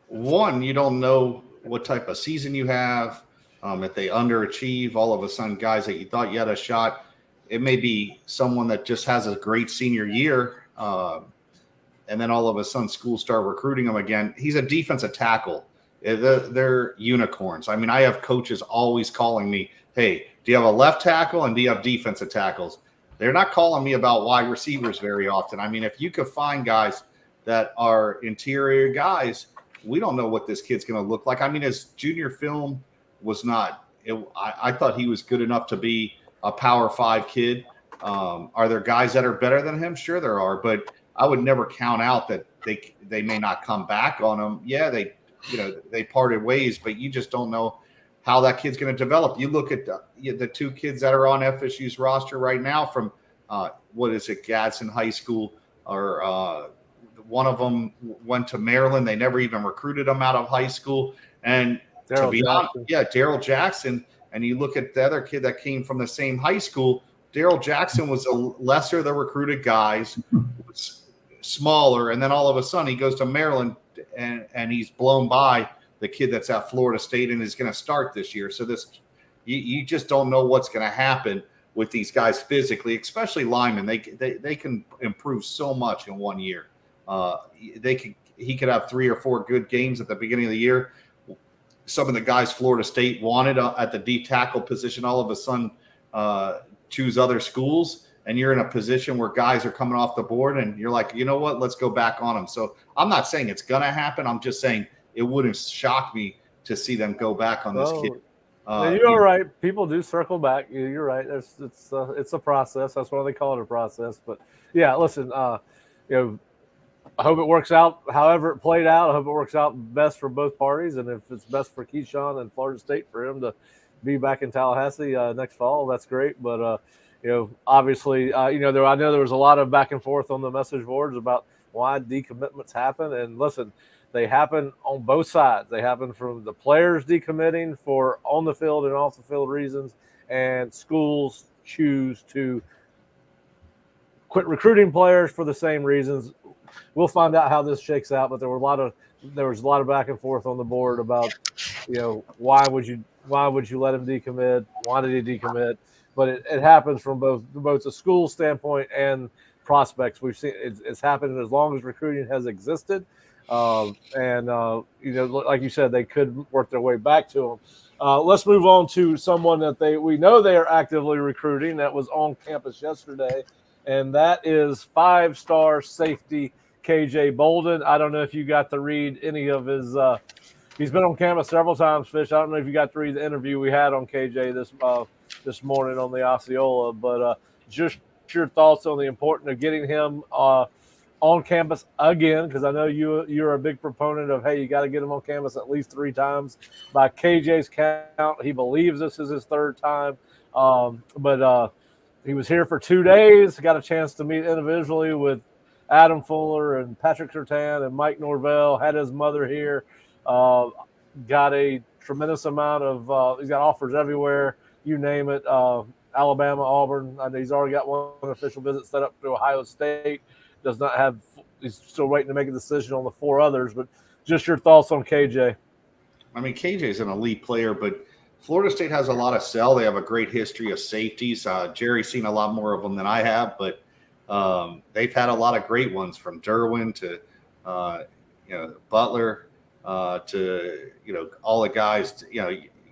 [SPEAKER 3] one, you don't know what type of season you have. If they underachieve, all of a sudden, guys that you thought you had a shot, it may be someone that just has a great senior year, and then all of a sudden schools start recruiting him again. He's a defensive tackle. They're unicorns. I mean, I have coaches always calling me, hey, do you have a left tackle and do you have defensive tackles? They're not calling me about wide receivers very often. I mean, if you could find guys that are interior guys, we don't know what this kid's going to look like. I mean, his junior film was not I thought he was good enough to be a Power 5 kid. Are there guys that are better than him? Sure there are, but I would never count out that they may not come back on him. Yeah, they parted ways, but you just don't know how that kid's going to develop. You look at the two kids that are on FSU's roster right now from Gadsden High School, or one of them went to Maryland. They never even recruited him out of high school. And to be honest, Daryl Jackson. And you look at the other kid that came from the same high school. Daryl Jackson was a lesser of the recruited guys, smaller, and then all of a sudden he goes to Maryland and he's blown by the kid that's at Florida State and is going to start this year. So you just don't know what's going to happen with these guys physically, especially linemen. They can improve so much in 1 year. He could have 3 or 4 good games at the beginning of the year. Some of the guys Florida State wanted at the D tackle position all of a sudden choose other schools, and you're in a position where guys are coming off the board and you're like, you know what, let's go back on them. So I'm not saying it's going to happen. I'm just saying it wouldn't shock me to see them go back on this kid.
[SPEAKER 1] You're right. People do circle back. You're right. It's a process. That's why they call it a process. But yeah, listen, I hope it works out however it played out. I hope it works out best for both parties. And if it's best for Keyshawn and Florida State for him to be back in Tallahassee next fall, that's great. But, obviously, I know there was a lot of back and forth on the message boards about why decommitments happen. And listen, they happen on both sides. They happen from the players decommitting for on the field and off the field reasons, and schools choose to quit recruiting players for the same reasons. We'll find out how this shakes out, but there was a lot of back and forth on the board about, why would you let him decommit? Why did he decommit? But it happens from both the school standpoint and prospects. We've seen it's happened as long as recruiting has existed. Like you said, they could work their way back to him. Let's move on to someone that we know they are actively recruiting that was on campus yesterday, and that is 5-star safety KJ Bolden. I don't know if you got to read any of his he's been on campus several times, Fish. I don't know if you got to read the interview we had on KJ this morning on the Osceola, but just your thoughts on the importance of getting him on campus again, because I know you're a big proponent of, hey, you got to get him on campus at least 3 times. By KJ's count, he believes this is his 3rd time. But he was here for 2 days, got a chance to meet individually with Adam Fuller and Patrick Sertan and Mike Norvell, had his mother here, got a tremendous amount of he's got offers everywhere, you name it, Alabama, Auburn. I know he's already got one official visit set up to Ohio State. He's still waiting to make a decision on the 4 others, but just your thoughts on KJ.
[SPEAKER 3] I mean, KJ is an elite player, but Florida State has a lot of sell. They have a great history of safeties. Jerry's seen a lot more of them than I have, but they've had a lot of great ones from Derwin to Butler. to, all the guys,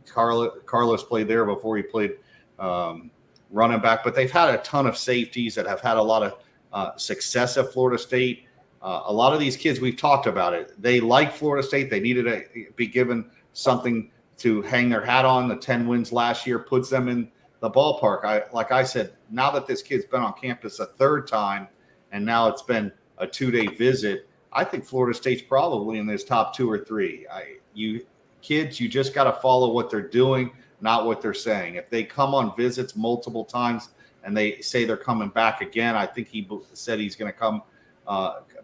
[SPEAKER 3] Carlos played there before he played running back, but they've had a ton of safeties that have had a lot of success at Florida State. A lot of these kids, we've talked about it. They like Florida State. They needed to be given something to hang their hat on. The 10 wins last year puts them in the ballpark. Like I said, now that this kid's been on campus a third time, and now it's been a 2-day visit, I think Florida State's probably in this top 2 or 3. You just got to follow what they're doing, not what they're saying. If they come on visits multiple times and they say they're coming back again, I think he said he's going to come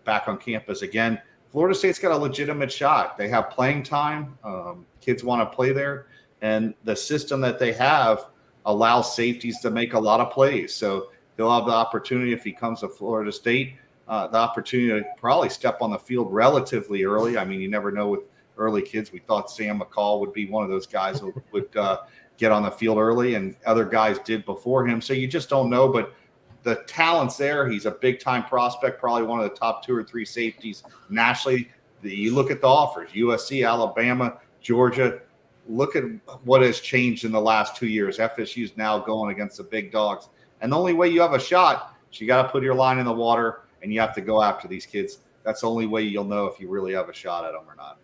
[SPEAKER 3] back on campus again. Florida State's got a legitimate shot. They have playing time. Kids want to play there. And the system that they have allows safeties to make a lot of plays. So he'll have the opportunity, if he comes to Florida State, the opportunity to probably step on the field relatively early. I mean, you never know with early kids. We thought Sam McCall would be one of those guys who would get on the field early, and other guys did before him. So you just don't know. But the talent's there. He's a big-time prospect, probably one of the top 2 or 3 safeties nationally. You look at the offers, USC, Alabama, Georgia. Look at what has changed in the last 2 years. FSU's now going against the big dogs. And the only way you have a shot is you got to put your line in the water, and you have to go after these kids. That's the only way you'll know if you really have a shot at them or not.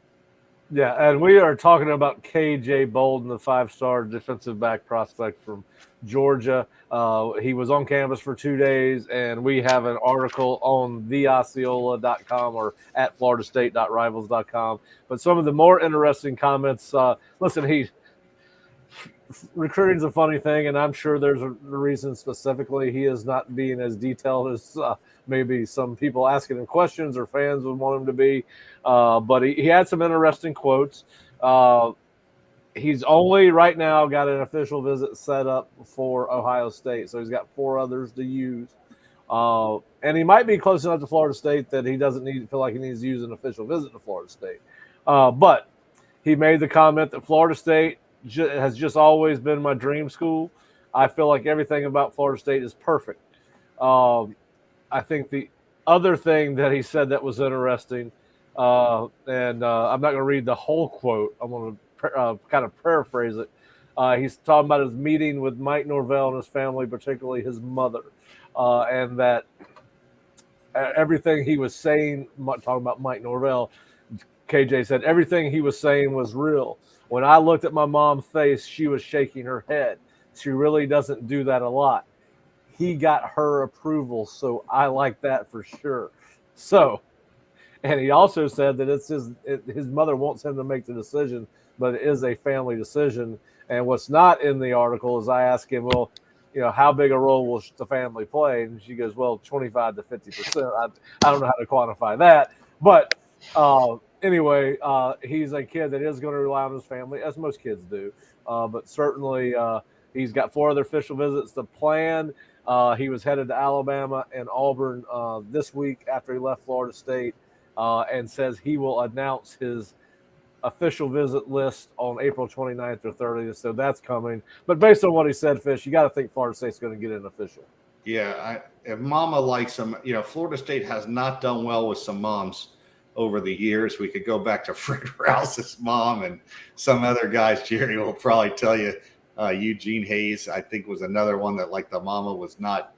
[SPEAKER 1] Yeah, and we are talking about KJ Bolden, the 5-star defensive back prospect from Georgia. He was on campus for 2 days, and we have an article on theosceola.com or at floridastate.rivals.com. But some of the more interesting comments, listen, recruiting's a funny thing, and I'm sure there's a reason specifically he is not being as detailed as maybe some people asking him questions or fans would want him to be. But he had some interesting quotes. He's only right now got an official visit set up for Ohio State, so he's got 4 others to use. And he might be close enough to Florida State that he doesn't feel like he needs to use an official visit to Florida State. But he made the comment that Florida State has just always been my dream school. I feel like everything about Florida State is perfect. I think the other thing that he said that was interesting, and I'm not going to read the whole quote. I'm going to kind of paraphrase it. He's talking about his meeting with Mike Norvell and his family, particularly his mother, and that everything he was saying, talking about Mike Norvell, KJ said everything he was saying was real. When I looked at my mom's face, she was shaking her head. She really doesn't do that a lot. He got her approval, so I like that for sure. So, and he also said that his mother wants him to make the decision, but it is a family decision. And what's not in the article is I asked him, well, how big a role will the family play? And she goes, well, 25 to 50%. I don't know how to quantify that. But anyway, he's a kid that is going to rely on his family, as most kids do. But certainly he's got 4 other official visits to plan. He was headed to Alabama and Auburn this week after he left Florida State, and says he will announce his official visit list on April 29th or 30th. So that's coming. But based on what he said, Fish, you got to think Florida State's going to get an official.
[SPEAKER 3] Yeah, if Mama likes him, Florida State has not done well with some moms over the years. We could go back to Fred Rouse's mom and some other guys. Jerry will probably tell you. Eugene Hayes, I think, was another one that, like, the mama was not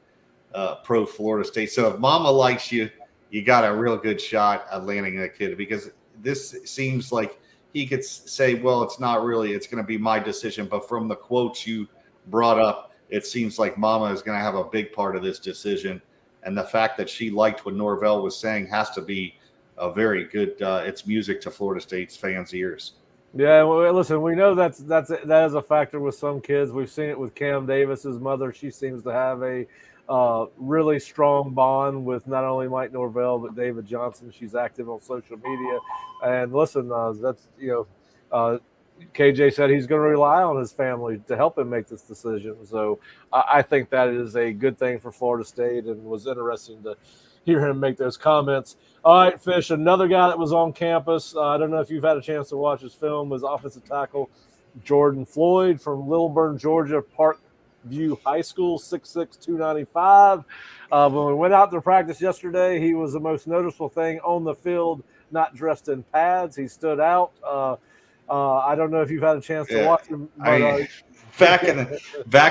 [SPEAKER 3] pro Florida State. So if mama likes you, you got a real good shot at landing a kid, because this seems like he could say, well, it's not really, it's going to be my decision. But from the quotes you brought up, it seems like mama is going to have a big part of this decision. And the fact that she liked what Norvell was saying has to be a very good, it's music to Florida State's fans' ears.
[SPEAKER 1] Yeah, well, listen, we know that is a factor with some kids. We've seen it with Cam Davis's mother. She seems to have a really strong bond with not only Mike Norvell but David Johnson. She's active on social media, and listen, KJ said he's going to rely on his family to help him make this decision. So I think that is a good thing for Florida State, and was interesting to hear him make those comments. All right, Fish, another guy that was on campus. I don't know if you've had a chance to watch his film, was offensive tackle Jordan Floyd from Lilburn, Georgia, part View High School, 6'6", 295. When we went out to practice yesterday, he was the most noticeable thing on the field, not dressed in pads. He stood out. I don't know if you've had a chance to watch him, but
[SPEAKER 3] I mean, back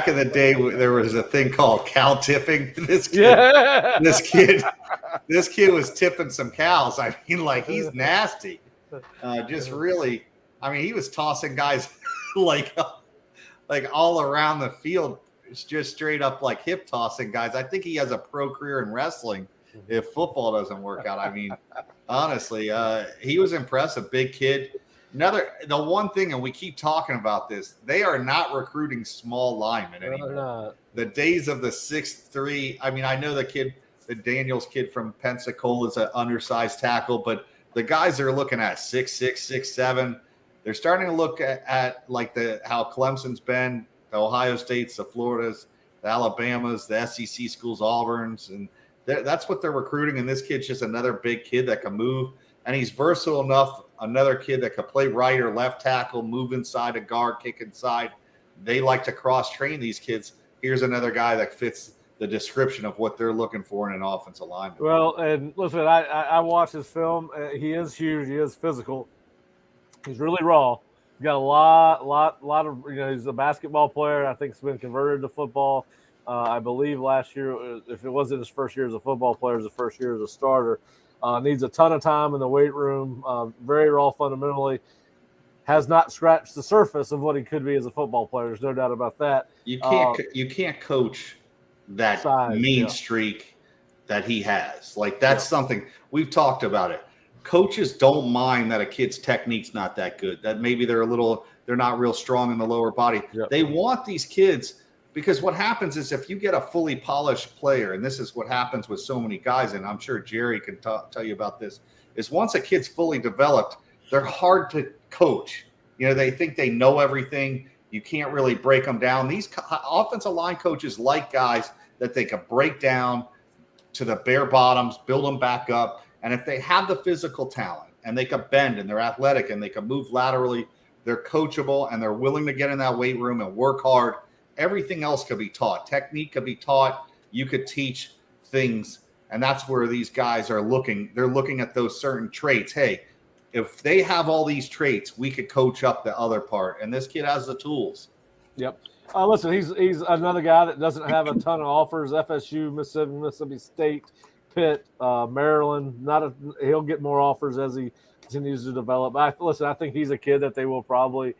[SPEAKER 3] in the day, there was a thing called cow tipping. This kid was tipping some cows. I mean, like, he's nasty. Just really, I mean, he was tossing guys like all around the field. It's just straight up like hip tossing guys. I think he has a pro career in wrestling if football doesn't work out. I mean, honestly, he was impressive. Big kid. The one thing, and we keep talking about this, they are not recruiting small linemen anymore. The days of the 6'3", I mean, I know the Daniels kid from Pensacola is an undersized tackle, but the guys are looking at 6'6", 6'7". They're starting to look at like how Clemson's been, the Ohio States, the Floridas, the Alabamas, the SEC schools, Auburns, and that's what they're recruiting. And this kid's just another big kid that can move, and he's versatile enough. Another kid that could play right or left tackle, move inside a guard, kick inside. They like to cross-train these kids. Here's another guy that fits the description of what they're looking for in an offensive lineman.
[SPEAKER 1] Well, and listen, I watched his film. He is huge. He is physical. He's really raw. He's got a lot of, he's a basketball player. I think he's been converted to football. I believe last year, if it wasn't his first year as a football player, it was the first year as a starter. Needs a ton of time in the weight room. Very raw fundamentally. Has not scratched the surface of what he could be as a football player. There's no doubt about that.
[SPEAKER 3] You can't coach that mean streak that he has. Like, that's something we've talked about it. Coaches don't mind that a kid's technique's not that good, that maybe they're not real strong in the lower body. Yep. They want these kids, because what happens is if you get a fully polished player, and this is what happens with so many guys, and I'm sure Jerry can tell you about this, is once a kid's fully developed, they're hard to coach. They think they know everything. You can't really break them down. These offensive line coaches like guys that they can break down to the bare bottoms, build them back up. And if they have the physical talent and they can bend and they're athletic and they can move laterally, they're coachable and they're willing to get in that weight room and work hard. Everything else could be taught. Technique could be taught. You could teach things. And that's where these guys are looking. They're looking at those certain traits. Hey, if they have all these traits, we could coach up the other part. And this kid has the tools.
[SPEAKER 1] Yep. Listen, he's another guy that doesn't have a ton of offers. FSU, Mississippi State, Pitt, Maryland. He'll get more offers as he continues to develop. I think he's a kid that they will probably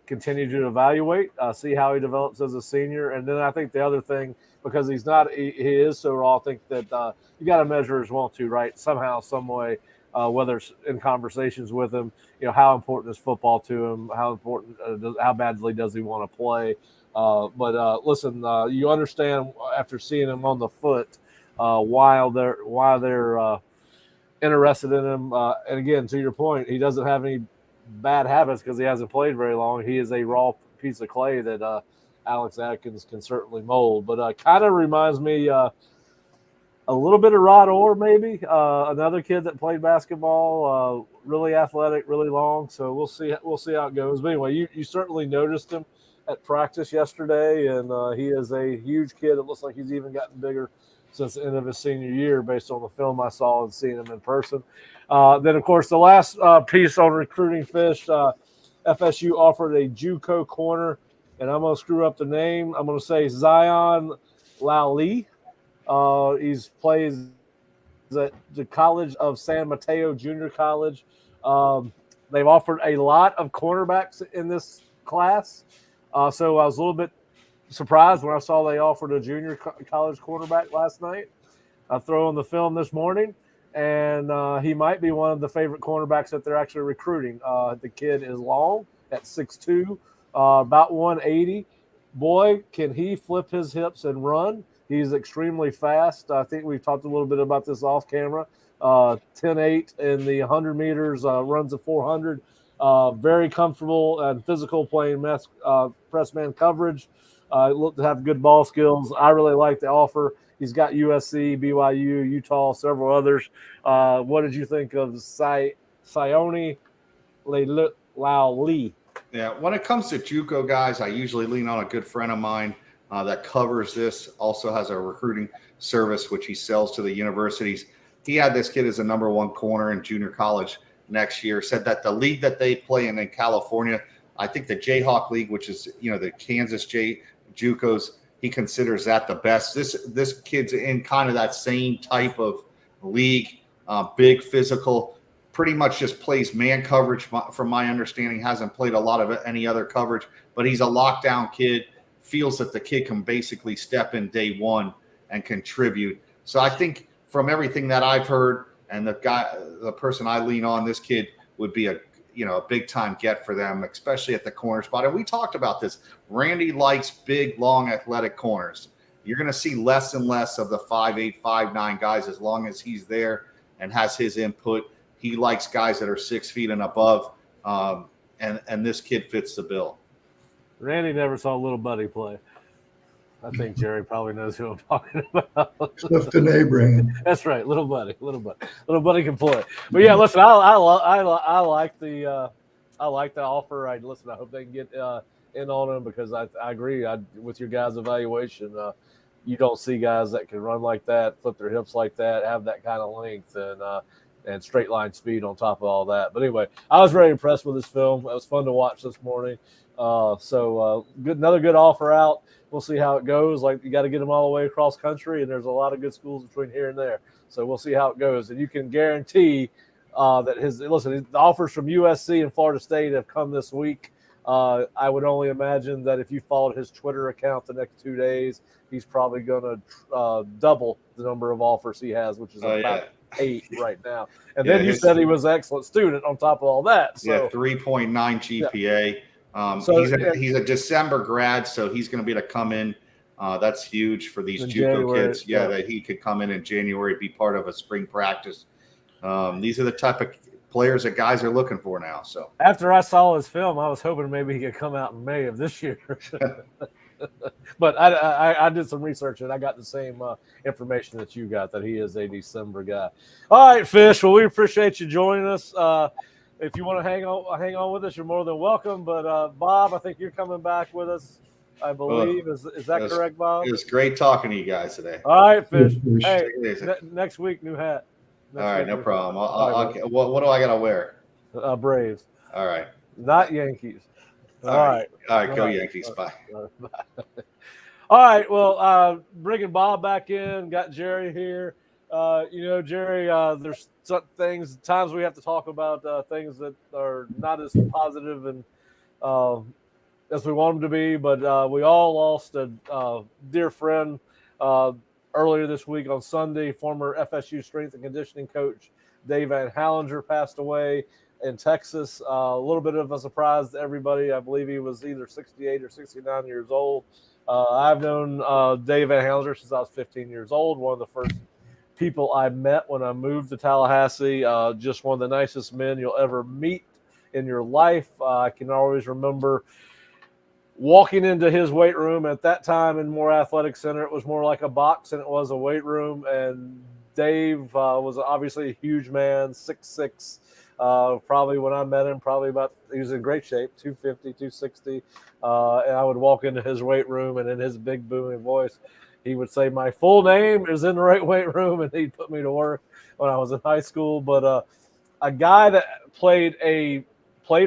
[SPEAKER 1] continue to evaluate, see how he develops as a senior. And then I think the other thing, because he is so raw, I think that you got to measure his want to, right? Somehow, some way, whether it's in conversations with him, how important is football to him? How important, how badly does he want to play? But listen, you understand after seeing him on the foot, why they're interested in him. And again, to your point, he doesn't have any bad habits because he hasn't played very long. He is a raw piece of clay that Alex Atkins can certainly mold. But kind of reminds me a little bit of Rod Orr, maybe another kid that played basketball, really athletic, really long. So we'll see how it goes. But anyway, you certainly noticed him at practice yesterday, and he is a huge kid. It looks like he's even gotten bigger since the end of his senior year based on the film I saw and seeing him in person. Then, of course, the last piece on recruiting fish, FSU offered a JUCO corner, and I'm going to screw up the name. I'm going to say Zion Lally. He plays at the College of San Mateo Junior College. They've offered a lot of cornerbacks in this class. So I was a little bit surprised when I saw they offered a junior college quarterback last night. I throw on the film this morning, and he might be one of the favorite cornerbacks that they're actually recruiting. The kid is long at 6'2", about 180. Boy, can he flip his hips and run. He's extremely fast. I think we've talked a little bit about this off camera. 10.8 in the 100 meters, runs a 400. Very comfortable and physical playing press man coverage. Looked to have good ball skills. I really like the offer. He's got USC, BYU, Utah, several others. What did you think of Sione Lau Lee?
[SPEAKER 3] Yeah, when it comes to JUCO guys, I usually lean on a good friend of mine that covers this. Also has a recruiting service which he sells to the universities. He had this kid as a number 1 corner in junior college next year. Said that the league that they play in California, I think the Jayhawk League, which is the Kansas JUCOs, he considers that the best. This kid's in kind of that same type of league, big, physical. Pretty much just plays man coverage from my understanding, hasn't played a lot of any other coverage, but he's a lockdown kid, feels that the kid can basically step in day one and contribute. So I think from everything that I've heard and the person I lean on, this kid would be a big time get for them, especially at the corner spot. And we talked about this. Randy likes big, long, athletic corners. You're going to see less and less of the 5'8", 5'9" guys as long as he's there and has his input. He likes guys that are 6 feet and above, and this kid fits the bill.
[SPEAKER 1] Randy never saw Little Buddy play. I think Jerry probably knows who I'm talking about.
[SPEAKER 4] Clifton Abraham.
[SPEAKER 1] That's right, Little Buddy Little Buddy can play. But yeah, listen, I like the offer. I hope they can get in on him, because I agree with your guys' evaluation. You don't see guys that can run like that, flip their hips like that, have that kind of length, and straight line speed on top of all that. But anyway, I was very impressed with this film. It was fun to watch this morning. Another good offer out. We'll see how it goes. Like, you got to get them all the way across country, and there's a lot of good schools between here and there. So we'll see how it goes. And you can guarantee that the offers from USC and Florida State have come this week. I would only imagine that if you followed his Twitter account the next 2 days, he's probably going to double the number of offers he has, which is about 8 right now. And then you said he was an excellent student on top of all that. So
[SPEAKER 3] 3.9 GPA. He's a December grad, so he's going to be able to come in. That's huge for these JUCO kids. That he could come in January, be part of a spring practice. These are the type of players that guys are looking for now. So
[SPEAKER 1] after I saw his film, I was hoping maybe he could come out in May of this year. But I did some research, and I got the same information that you got, that he is a December guy. All right, Fish. Well, we appreciate you joining us. If you want to hang on with us, you're more than welcome. But Bob, I think you're coming back with us, I believe. Is that correct, Bob?
[SPEAKER 3] It was great talking to you guys today.
[SPEAKER 1] All right, Fish. Hey, next week, new hat.
[SPEAKER 3] All right, no problem. What do I got to wear?
[SPEAKER 1] Braves.
[SPEAKER 3] All right.
[SPEAKER 1] Not Yankees. All right.
[SPEAKER 3] Go Yankees. Bye.
[SPEAKER 1] All right. Well, bringing Bob back in, got Jerry here. Jerry, there's some times we have to talk about things that are not as positive and as we want them to be. But we all lost a dear friend earlier this week on Sunday. Former FSU strength and conditioning coach Dave Van Hallinger passed away in Texas. A little bit of a surprise to everybody. I believe he was either 68 or 69 years old. I've known Dave Van Hallinger since I was 15 years old. One of the first people I met when I moved to Tallahassee. Just one of the nicest men you'll ever meet in your life. I can always remember walking into his weight room. At that time in Moore Athletic Center, it was more like a box than it was a weight room. And Dave was obviously a huge man, 6'6". Probably when I met him, he was in great shape, 250, 260. And I would walk into his weight room, and in his big booming voice, he would say, "My full name is in the right weight room," and he'd put me to work when I was in high school. But a guy that played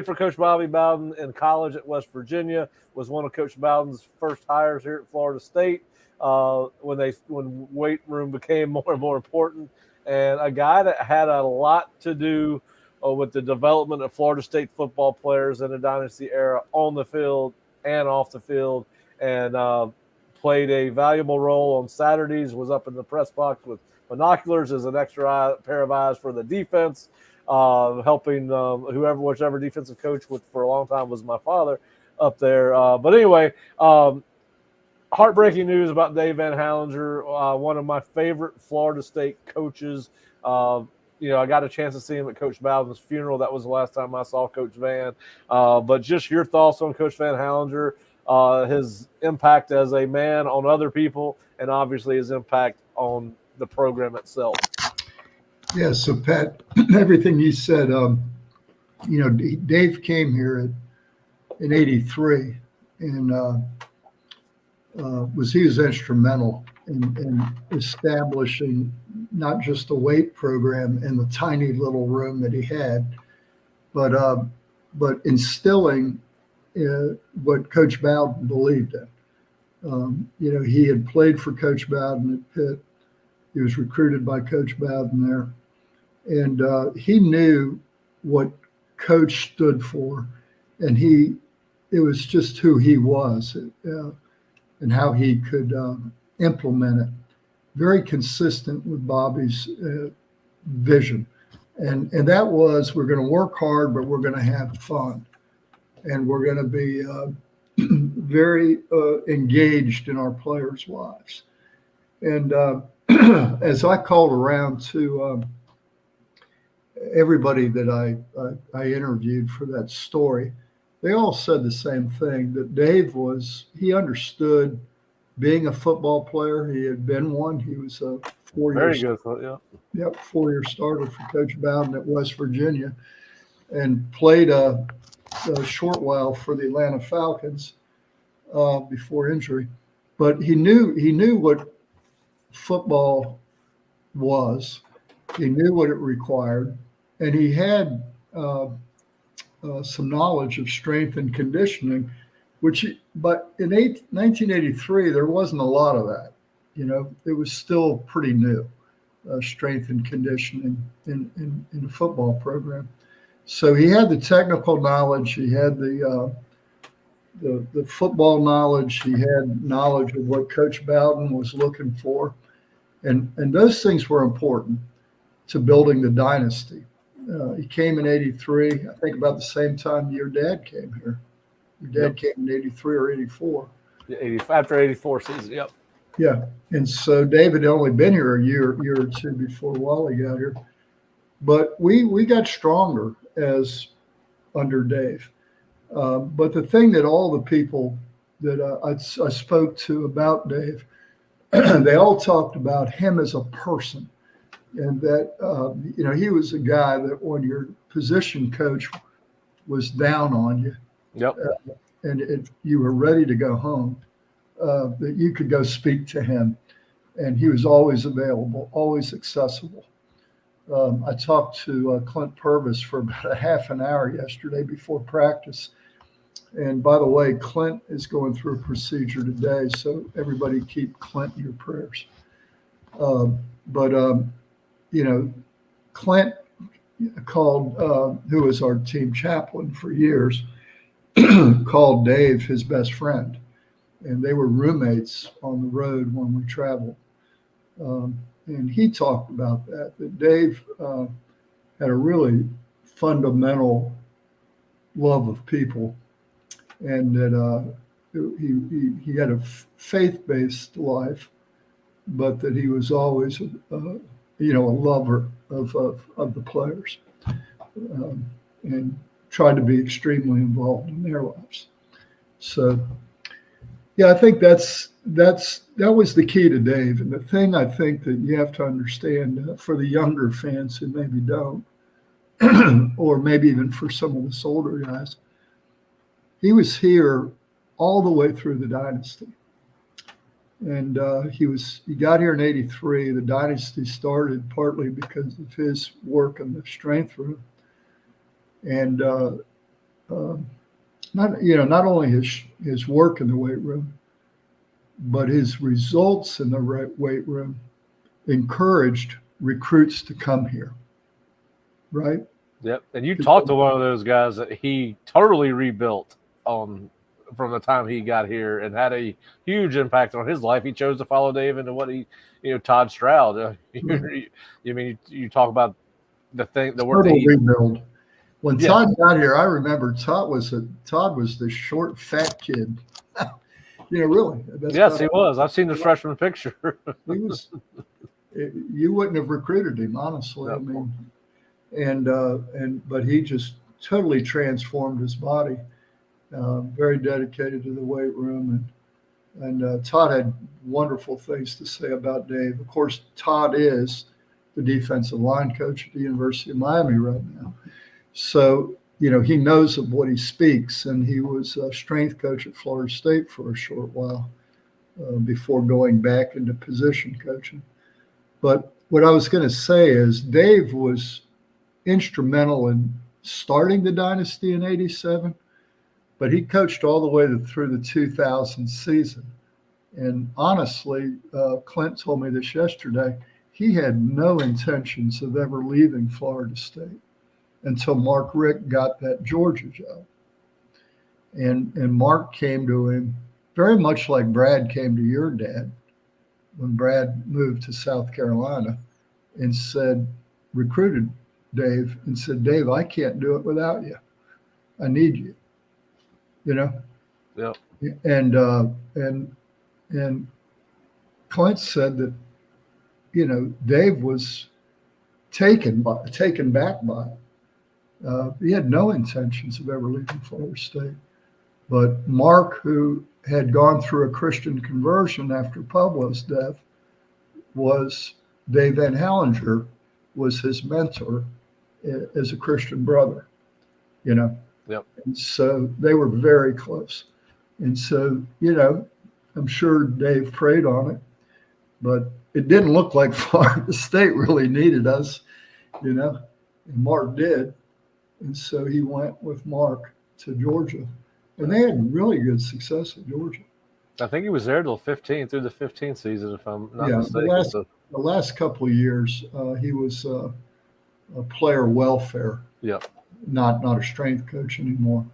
[SPEAKER 1] for Coach Bobby Bowden in college at West Virginia, was one of Coach Bowden's first hires here at Florida State when weight room became more and more important, and a guy that had a lot to do with the development of Florida State football players in the dynasty era, on the field and off the field, and played a valuable role on Saturdays, was up in the press box with binoculars as an extra pair of eyes for the defense, helping whichever defensive coach for a long time was my father up there. But anyway, heartbreaking news about Dave Van Hallinger, one of my favorite Florida State coaches. I got a chance to see him at Coach Bowden's funeral. That was the last time I saw Coach Van. But just your thoughts on Coach Van Hallinger, his impact as a man on other people, and obviously his impact on the program itself.
[SPEAKER 4] Yeah, so Pat, everything you said, Dave came here in '83, and he was instrumental in establishing not just the weight program in the tiny little room that he had, but instilling what Coach Bowden believed in. He had played for Coach Bowden at Pitt. He was recruited by Coach Bowden there. And he knew what Coach stood for. And it was just who he was and how he could implement it. Very consistent with Bobby's vision. And that was, we're going to work hard, but we're going to have fun. And we're going to be very engaged in our players' lives. And as I called around to everybody that I interviewed for that story, they all said the same thing, that Dave he understood being a football player. He had been one. He was a 4-year
[SPEAKER 1] Yep,
[SPEAKER 4] 4-year starter for Coach Bowden at West Virginia, and played a short while for the Atlanta Falcons before injury. But he knew what football was. He knew what it required, and he had some knowledge of strength and conditioning, but in 1983 there wasn't a lot of that. It was still pretty new, strength and conditioning in the football program. So he had the technical knowledge, he had the football knowledge, he had knowledge of what Coach Bowden was looking for, and those things were important to building the dynasty. He came in '83, I think about the same time your dad came here. Your dad came in '83 or '84.
[SPEAKER 1] After '84 season, yep.
[SPEAKER 4] Yeah, and so David had only been here a year or two before Wally got here. But we got stronger as under Dave. But the thing that all the people that I spoke to about Dave, they all talked about him as a person. And that, he was a guy that when your position coach was down on you,
[SPEAKER 1] yep,
[SPEAKER 4] and if you were ready to go home, that you could go speak to him. And he was always available, always accessible. I talked to Clint Purvis for about a half an hour yesterday before practice. And by the way, Clint is going through a procedure today, so everybody keep Clint in your prayers. Clint called, who was our team chaplain for years, called Dave his best friend. And they were roommates on the road when we traveled. And he talked about that Dave had a really fundamental love of people, and that he had a faith-based life, but that he was always a lover of the players, and tried to be extremely involved in their lives. So, yeah, I think that was the key to Dave. And the thing I think that you have to understand for the younger fans who maybe don't, or maybe even for some of us older guys, he was here all the way through the dynasty. And he got here in '83. The dynasty started partly because of his work in the strength room. And not only his work in the weight room, but his results in the weight room encouraged recruits to come here, right?
[SPEAKER 1] Yep. And you talked to one of those guys that he totally rebuilt from the time he got here and had a huge impact on his life. He chose to follow Dave into what Todd Stroud. You talk about the work that he
[SPEAKER 4] rebuild. When Todd got here, I remember Todd was the short, fat kid. Really.
[SPEAKER 1] Yes, he was. I've seen the freshman picture.
[SPEAKER 4] He was. You wouldn't have recruited him, honestly.
[SPEAKER 1] No.
[SPEAKER 4] I mean, but he just totally transformed his body. Very dedicated to the weight room, and Todd had wonderful things to say about Dave. Of course, Todd is the defensive line coach at the University of Miami right now. So he knows of what he speaks, and he was a strength coach at Florida State for a short while before going back into position coaching. But what I was going to say is Dave was instrumental in starting the dynasty in '87, but he coached all the way through the 2000 season. And honestly, Clint told me this yesterday, he had no intentions of ever leaving Florida State until Mark Richt got that Georgia job. And Mark came to him very much like Brad came to your dad when Brad moved to South Carolina and recruited Dave and said, Dave, I can't do it without you. I need you,
[SPEAKER 1] Yeah.
[SPEAKER 4] And Clint said that, Dave was taken back by it. He had no intentions of ever leaving Florida State. But Mark, who had gone through a Christian conversion after Pablo's death, Dave Van Hallinger was his mentor as a Christian brother,
[SPEAKER 1] Yep.
[SPEAKER 4] And so they were very close. And so, I'm sure Dave prayed on it, but it didn't look like Florida State really needed us, and Mark did. And so he went with Mark to Georgia, and they had really good success at Georgia.
[SPEAKER 1] I think he was there through the 15th season, if I'm not mistaken.
[SPEAKER 4] The last couple of years, he was a player welfare.
[SPEAKER 1] Yeah.
[SPEAKER 4] Not a strength coach anymore.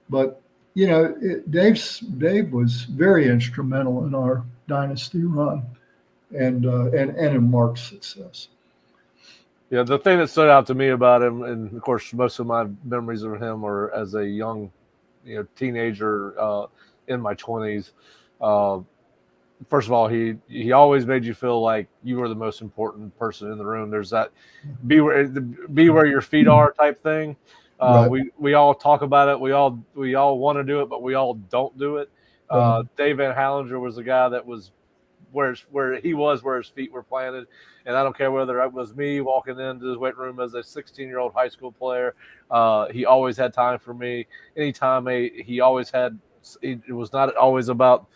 [SPEAKER 4] But, Dave was very instrumental in our dynasty run and in Mark's success.
[SPEAKER 1] Yeah, the thing that stood out to me about him, and of course, most of my memories of him are as a young, teenager in my 20s. First of all, he always made you feel like you were the most important person in the room. There's that be where your feet are type thing.
[SPEAKER 4] Right.
[SPEAKER 1] We all talk about it. We all want to do it, but we all don't do it. Dave Van Hallinger was the guy that was where his feet were planted. And I don't care whether it was me walking into his weight room as a 16-year-old high school player. He always had time for me. Anytime he always had. It was not always about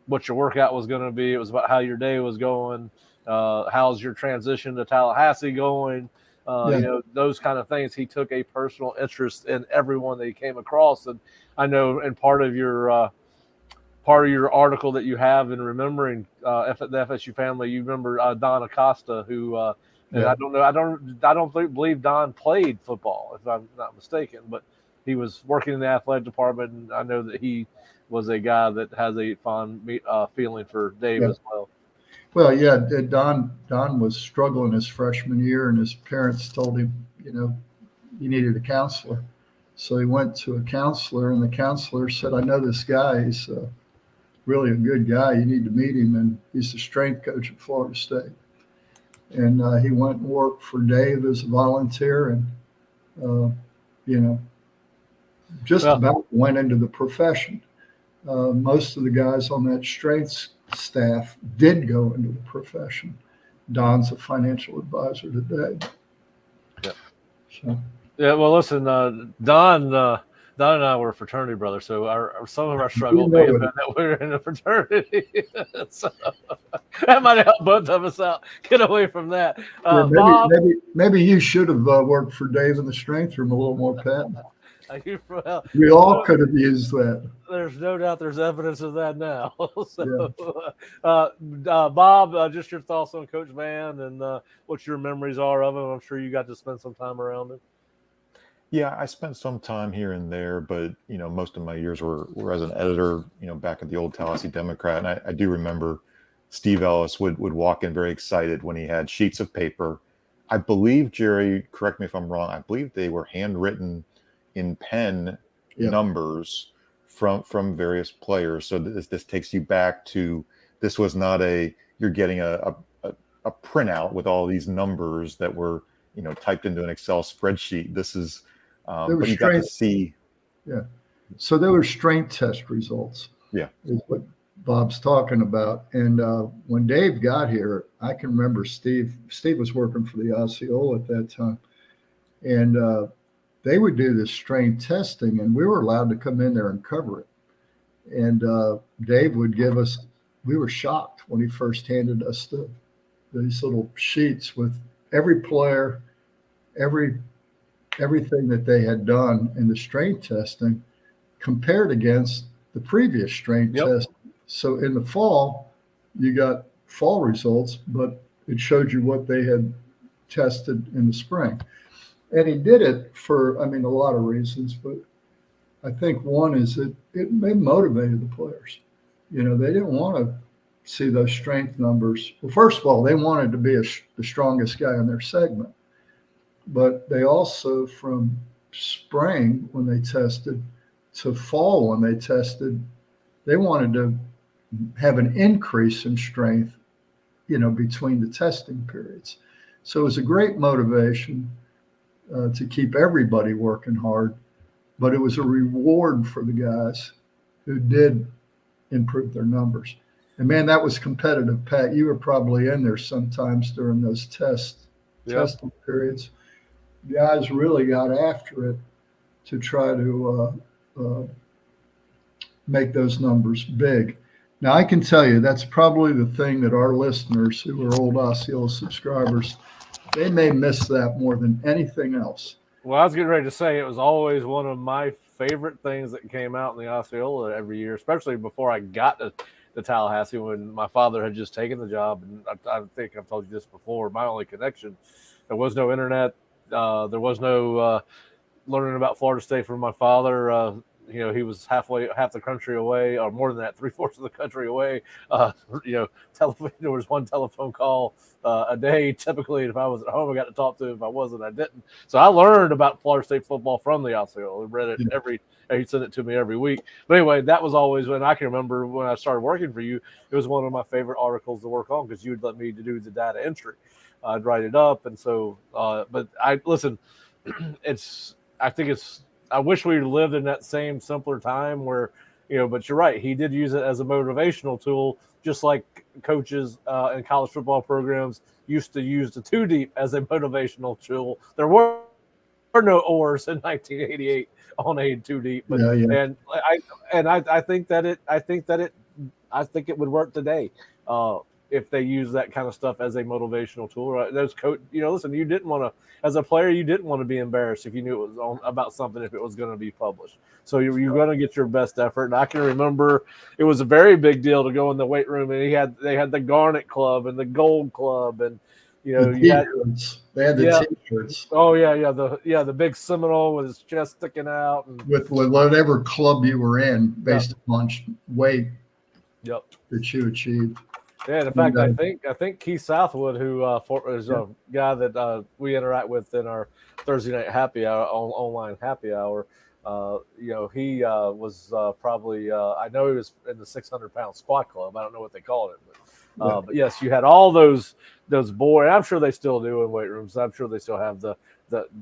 [SPEAKER 1] what your workout was going to be. It was about how your day was going. How's your transition to Tallahassee going? Those kind of things. He took a personal interest in everyone that he came across. And I know in part of your article that you have in remembering the FSU family, you remember Don Acosta, who and I don't believe Don played football, if I'm not mistaken, but he was working in the athletic department, and I know that he was a guy that has a fond feeling for Dave as well.
[SPEAKER 4] Well, yeah, Don was struggling his freshman year, and his parents told him, he needed a counselor. So he went to a counselor, and the counselor said, I know this guy. He's really a good guy. You need to meet him, and he's the strength coach at Florida State. And he went and worked for Dave as a volunteer, and, about went into the profession. Most of the guys on that strength staff did go into the profession. Don's a financial advisor today.
[SPEAKER 1] Yeah.
[SPEAKER 4] So.
[SPEAKER 1] Yeah. Well, listen, Don and I were fraternity brothers, so some of our struggle may have been that we were in a fraternity. So that might have helped both of us out. Get away from that. Bob,
[SPEAKER 4] maybe you should have worked for Dave in the strength room a little more, Pat.
[SPEAKER 1] We
[SPEAKER 4] all could have used that.
[SPEAKER 1] There's no doubt there's evidence of that now. Bob, just your thoughts on Coach Van and what your memories are of him. I'm sure you got to spend some time around him.
[SPEAKER 2] Yeah, I spent some time here and there, but most of my years were as an editor, back at the old Tallahassee Democrat. And I do remember Steve Ellis would walk in very excited when he had sheets of paper. I believe, Jerry, correct me if I'm wrong, I believe they were handwritten in pen numbers from various players. So this takes you back to, this was not you're getting a printout with all these numbers that were typed into an Excel spreadsheet. This is but you got to see.
[SPEAKER 4] Yeah. So there were strength test results. Yeah. Is what Bob's talking about. And when Dave got here, I can remember Steve was working for the Osceola at that time. And they would do this strength testing, and we were allowed to come in there and cover it. And Dave would give us, we were shocked when he first handed us these little sheets with every player, everything that they had done in the strength testing compared against the previous strength test. So in the fall, you got fall results, but it showed you what they had tested in the spring. And he did it for, a lot of reasons, but I think one is that it motivated the players. They didn't want to see those strength numbers. Well, first of all, they wanted to be the strongest guy in their segment. But they also, from spring when they tested to fall when they tested, they wanted to have an increase in strength, between the testing periods. So it was a great motivation to keep everybody working hard, but it was a reward for the guys who did improve their numbers. And man, that was competitive. Pat, you were probably in there sometimes during those testing periods. Guys really got after it to try to make those numbers big. Now, I can tell you that's probably the thing that our listeners who are old Osceola subscribers, they may miss that more than anything else.
[SPEAKER 1] Well, I was getting ready to say it was always one of my favorite things that came out in the Osceola every year, especially before I got to Tallahassee when my father had just taken the job. And I think I've told you this before, my only connection, there was no internet. There was no learning about Florida State from my father. He was half the country away, or more than that, 3/4 of the country away. There was one telephone call a day. Typically, if I was at home, I got to talk to him. If I wasn't, I didn't. So I learned about Florida State football from the Osceola. I read it he sent it to me every week. But anyway, that was always when I can remember when I started working for you. It was one of my favorite articles to work on because you would let me to do the data entry. I'd write it up, and so. But I listen. I wish we lived in that same simpler time where, but you're right. He did use it as a motivational tool, just like coaches in college football programs used to use the two deep as a motivational tool. There were no oars in 1988 on a two deep, but and I think it would work today. If they use that kind of stuff as a motivational tool, right? Those listen, you didn't want to, as a player, you didn't want to be embarrassed if you knew it was about something, if it was going to be published. So you're going to get your best effort. And I can remember it was a very big deal to go in the weight room, and they had the Garnet Club and the Gold Club, and
[SPEAKER 4] they had the T-shirts.
[SPEAKER 1] Oh the big Seminole with his chest sticking out, and
[SPEAKER 4] with whatever club you were in, based upon weight that you achieved.
[SPEAKER 1] Yeah, in fact, I think Keith Southwood, who is a guy that we interact with in our Thursday night happy hour, online happy hour. He was probably I know he was in the 600-pound squat club. I don't know what they called it, but yes, you had all those boys. I'm sure they still do in weight rooms. I'm sure they still have they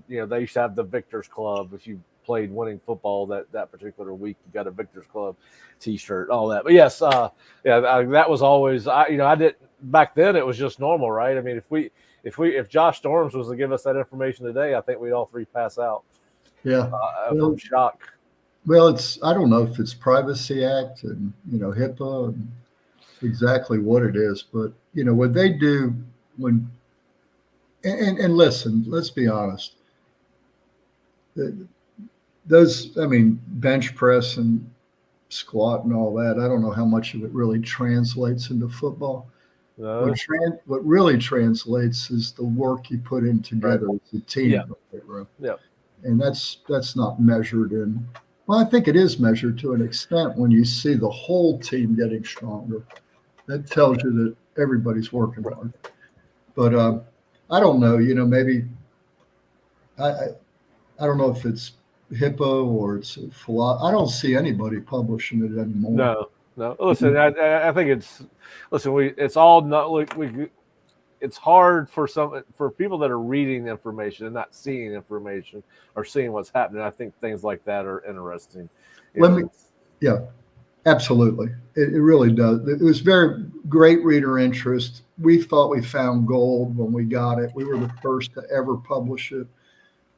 [SPEAKER 1] used to have the Victors Club. If you played winning football that particular week, you got a Victors Club T-shirt, all that. But yes, that was always I didn't back then. It was just normal, right? I mean, if Josh Storms was to give us that information today, I think we'd all three pass out.
[SPEAKER 4] Yeah,
[SPEAKER 1] from shock.
[SPEAKER 4] Well, I don't know if it's Privacy Act and HIPAA and exactly what it is, but what they do and listen, let's be honest. Bench press and squat and all that, I don't know how much of it really translates into football.
[SPEAKER 1] No.
[SPEAKER 4] What really translates is the work you put in together as a team.
[SPEAKER 1] Yeah.
[SPEAKER 4] And that's not measured in, well, I think it is measured to an extent when you see the whole team getting stronger. That tells you that everybody's working hard. But I don't know, maybe I don't know if it's HIPAA or it's I don't see anybody publishing it anymore.
[SPEAKER 1] No. Listen, I think it's all not it's hard for people that are reading information and not seeing information or seeing what's happening. I think things like that are interesting.
[SPEAKER 4] Absolutely. It really does. It was very great reader interest. We thought we found gold when we got it. We were the first to ever publish it.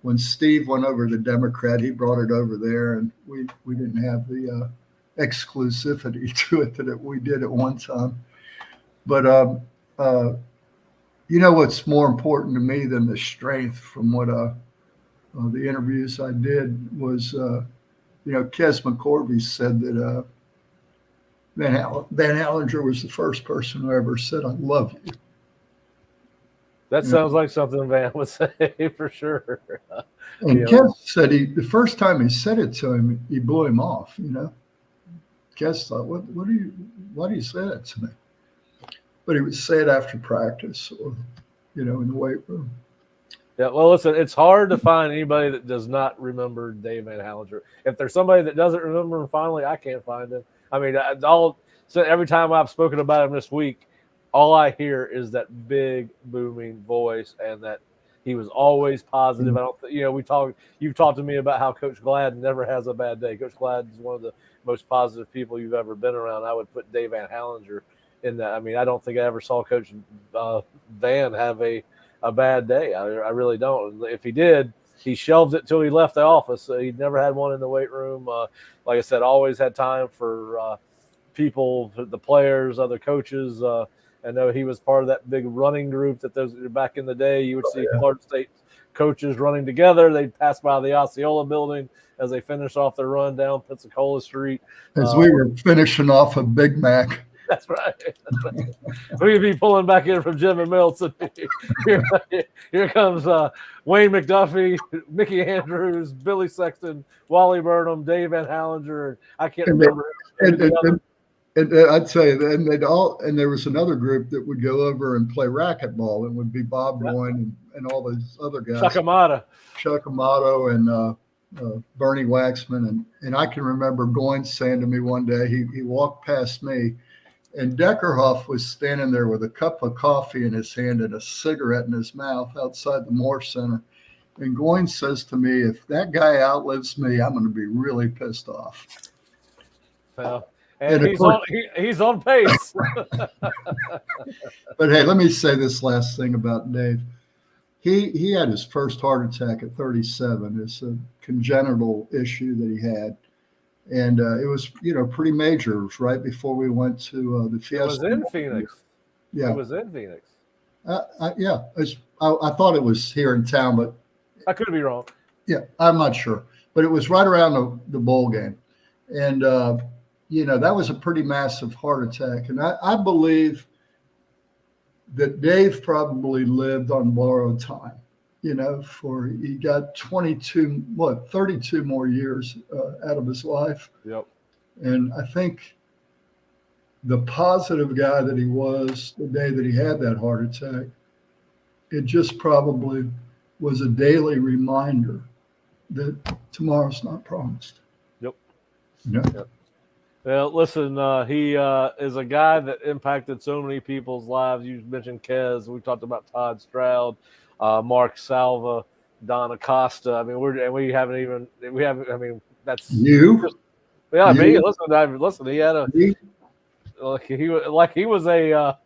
[SPEAKER 4] when Steve went over to Democrat, he brought it over there, and we didn't have the exclusivity to it that we did at one time. But what's more important to me than the strength from what the interviews I did was, Kes McCorvey said that Van Hallinger was the first person who ever said, "I love you."
[SPEAKER 1] That sounds like something Van would say for sure.
[SPEAKER 4] And Kes said the first time he said it to him, he blew him off. Kes thought, why do you say that to me? But he would say it after practice or, in the weight room.
[SPEAKER 1] Yeah, well, listen, it's hard to find anybody that does not remember Dave Van Hallinger. If there's somebody that doesn't remember him finally, I can't find him. I mean, every time I've spoken about him this week, all I hear is that big booming voice and that he was always positive. Mm-hmm. You've talked to me about how Coach Glad never has a bad day. Coach Glad is one of the most positive people you've ever been around. I would put Dave Van Hallinger in that. I mean, I don't think I ever saw Coach Van have a bad day. I really don't. If he did, he shelved it till he left the office. So he never had one in the weight room. Like I said, always had time for people, the players, other coaches. I know he was part of that big running group that back in the day you would see Florida State coaches running together. They'd pass by the Osceola building as they finished off their run down Pensacola Street. As
[SPEAKER 4] we were finishing off a Big Mac.
[SPEAKER 1] That's right. We'd be pulling back in from Jim and Milton. Here comes Wayne McDuffie, Mickey Andrews, Billy Sexton, Wally Burnham, Dave Van Hallinger. I can't remember.
[SPEAKER 4] And I'd say, and there was another group that would go over and play racquetball, and would be Bob Royne and all those other guys.
[SPEAKER 1] Chuck
[SPEAKER 4] Amato and Bernie Waxman. And I can remember Goins saying to me one day, he walked past me, and Deckerhoff was standing there with a cup of coffee in his hand and a cigarette in his mouth outside the Moore Center. And Goins says to me, "If that guy outlives me, I'm going to be really pissed off."
[SPEAKER 1] Well, and he's on pace.
[SPEAKER 4] But hey, let me say this last thing about Dave. He had his first heart attack at 37. It's a congenital issue that he had. And it was, pretty major. It was right before we went to the Fiesta.
[SPEAKER 1] It was in Phoenix.
[SPEAKER 4] Yeah.
[SPEAKER 1] It was in Phoenix.
[SPEAKER 4] I thought it was here in town, but
[SPEAKER 1] I could be wrong.
[SPEAKER 4] Yeah, I'm not sure. But it was right around the bowl game. And, that was a pretty massive heart attack. And I believe that Dave probably lived on borrowed time. He got 32 more years out of his life.
[SPEAKER 1] Yep.
[SPEAKER 4] And I think the positive guy that he was the day that he had that heart attack, it just probably was a daily reminder that tomorrow's not promised.
[SPEAKER 1] Yep.
[SPEAKER 4] Yeah.
[SPEAKER 1] Yep. Well, listen, he is a guy that impacted so many people's lives. You mentioned Kez. We talked about Todd Stroud. Mark Salva, Don Acosta. I mean, that's
[SPEAKER 4] you.
[SPEAKER 1] Yeah, me. Listen. He had he was a.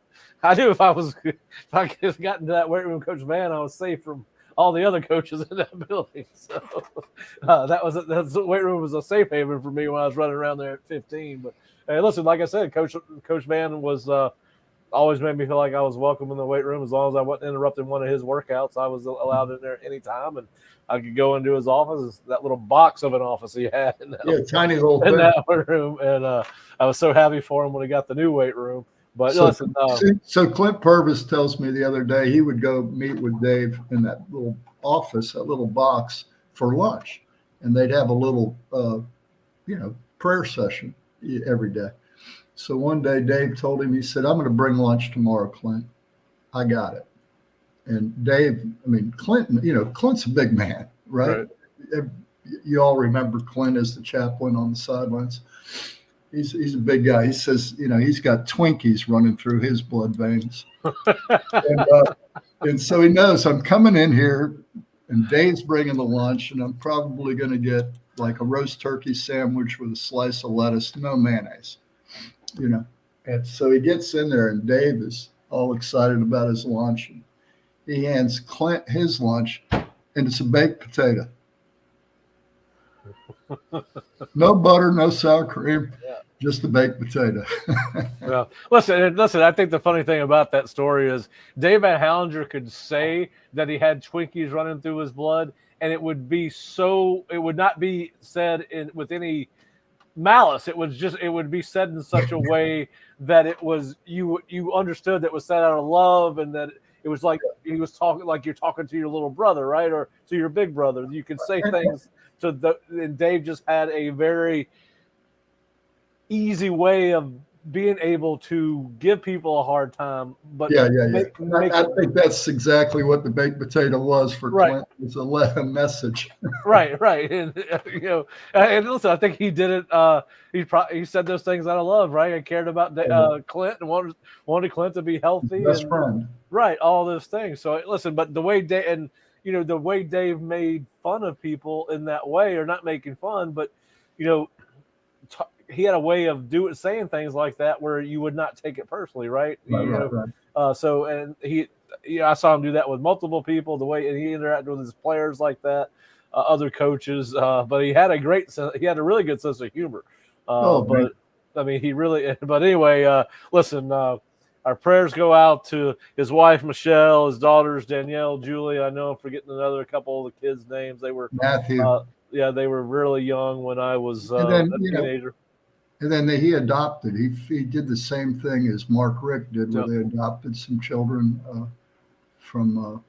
[SPEAKER 1] I knew if I just got into that weight room, Coach Van, I was safe from all the other coaches in that building. So that weight room was a safe haven for me when I was running around there at 15. But hey, listen, like I said, Coach Van was. Always made me feel like I was welcome in the weight room. As long as I wasn't interrupting one of his workouts, I was allowed in there anytime, and I could go into his office, that little box of an office he had in that,
[SPEAKER 4] tiny little
[SPEAKER 1] in that weight room. And I was so happy for him when he got the new weight room. But listen,
[SPEAKER 4] so Clint Purvis tells me the other day he would go meet with Dave in that little office, that little box for lunch, and they'd have a little, prayer session every day. So one day Dave told him, he said, "I'm going to bring lunch tomorrow, Clint. I got it." And Dave, Clint's a big man, right? You all remember Clint as the chaplain on the sidelines. He's a big guy. He says, he's got Twinkies running through his blood veins. And so he knows I'm coming in here and Dave's bringing the lunch, and I'm probably going to get like a roast turkey sandwich with a slice of lettuce, no mayonnaise. And so he gets in there, and Dave is all excited about his lunch. And he hands Clint his lunch, and it's a baked potato. No butter, no sour cream, just a baked potato.
[SPEAKER 1] Well, listen. I think the funny thing about that story is Dave Van Hallinger could say that he had Twinkies running through his blood, and it would not be said with any malice. It would be said in such a way that it was you understood that it was said out of love, and that it was like he was talking like you're talking to your little brother, right, or to your big brother. You can say things and Dave just had a very easy way of being able to give people a hard time, but
[SPEAKER 4] I think that's exactly what the baked potato was for Clint. It was a message.
[SPEAKER 1] right, and and listen, I think he did it. He said those things out of love, right? And cared about Clint and wanted Clint to be healthy,
[SPEAKER 4] best friend,
[SPEAKER 1] right? All those things. So listen, but the way the way Dave made fun of people in that way, or not making fun, but he had a way of saying things like that where you would not take it personally, right? Right. So, and I saw him do that with multiple people. The way he interacted with his players like that, other coaches. But he had a really good sense of humor. But I mean, he really. But anyway, listen. Our prayers go out to his wife Michelle, his daughters Danielle, Julie. I know I'm forgetting a couple of the kids' names. They were
[SPEAKER 4] Matthew.
[SPEAKER 1] They were really young when I was a teenager.
[SPEAKER 4] And then he adopted. He did the same thing as Mark Rick did, where they adopted some children from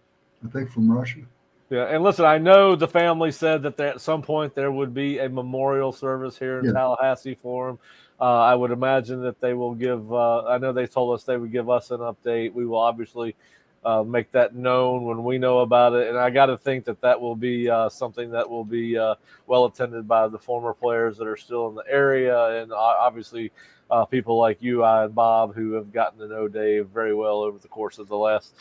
[SPEAKER 4] Russia.
[SPEAKER 1] Yeah, and listen, I know the family said that at some point there would be a memorial service here in Tallahassee for him. I would imagine that they will give. I know they told us they would give us an update. We will obviously make that known when we know about it. And I got to think that will be something that will be well attended by the former players that are still in the area, and obviously people like you, I, and Bob, who have gotten to know Dave very well over the course of the last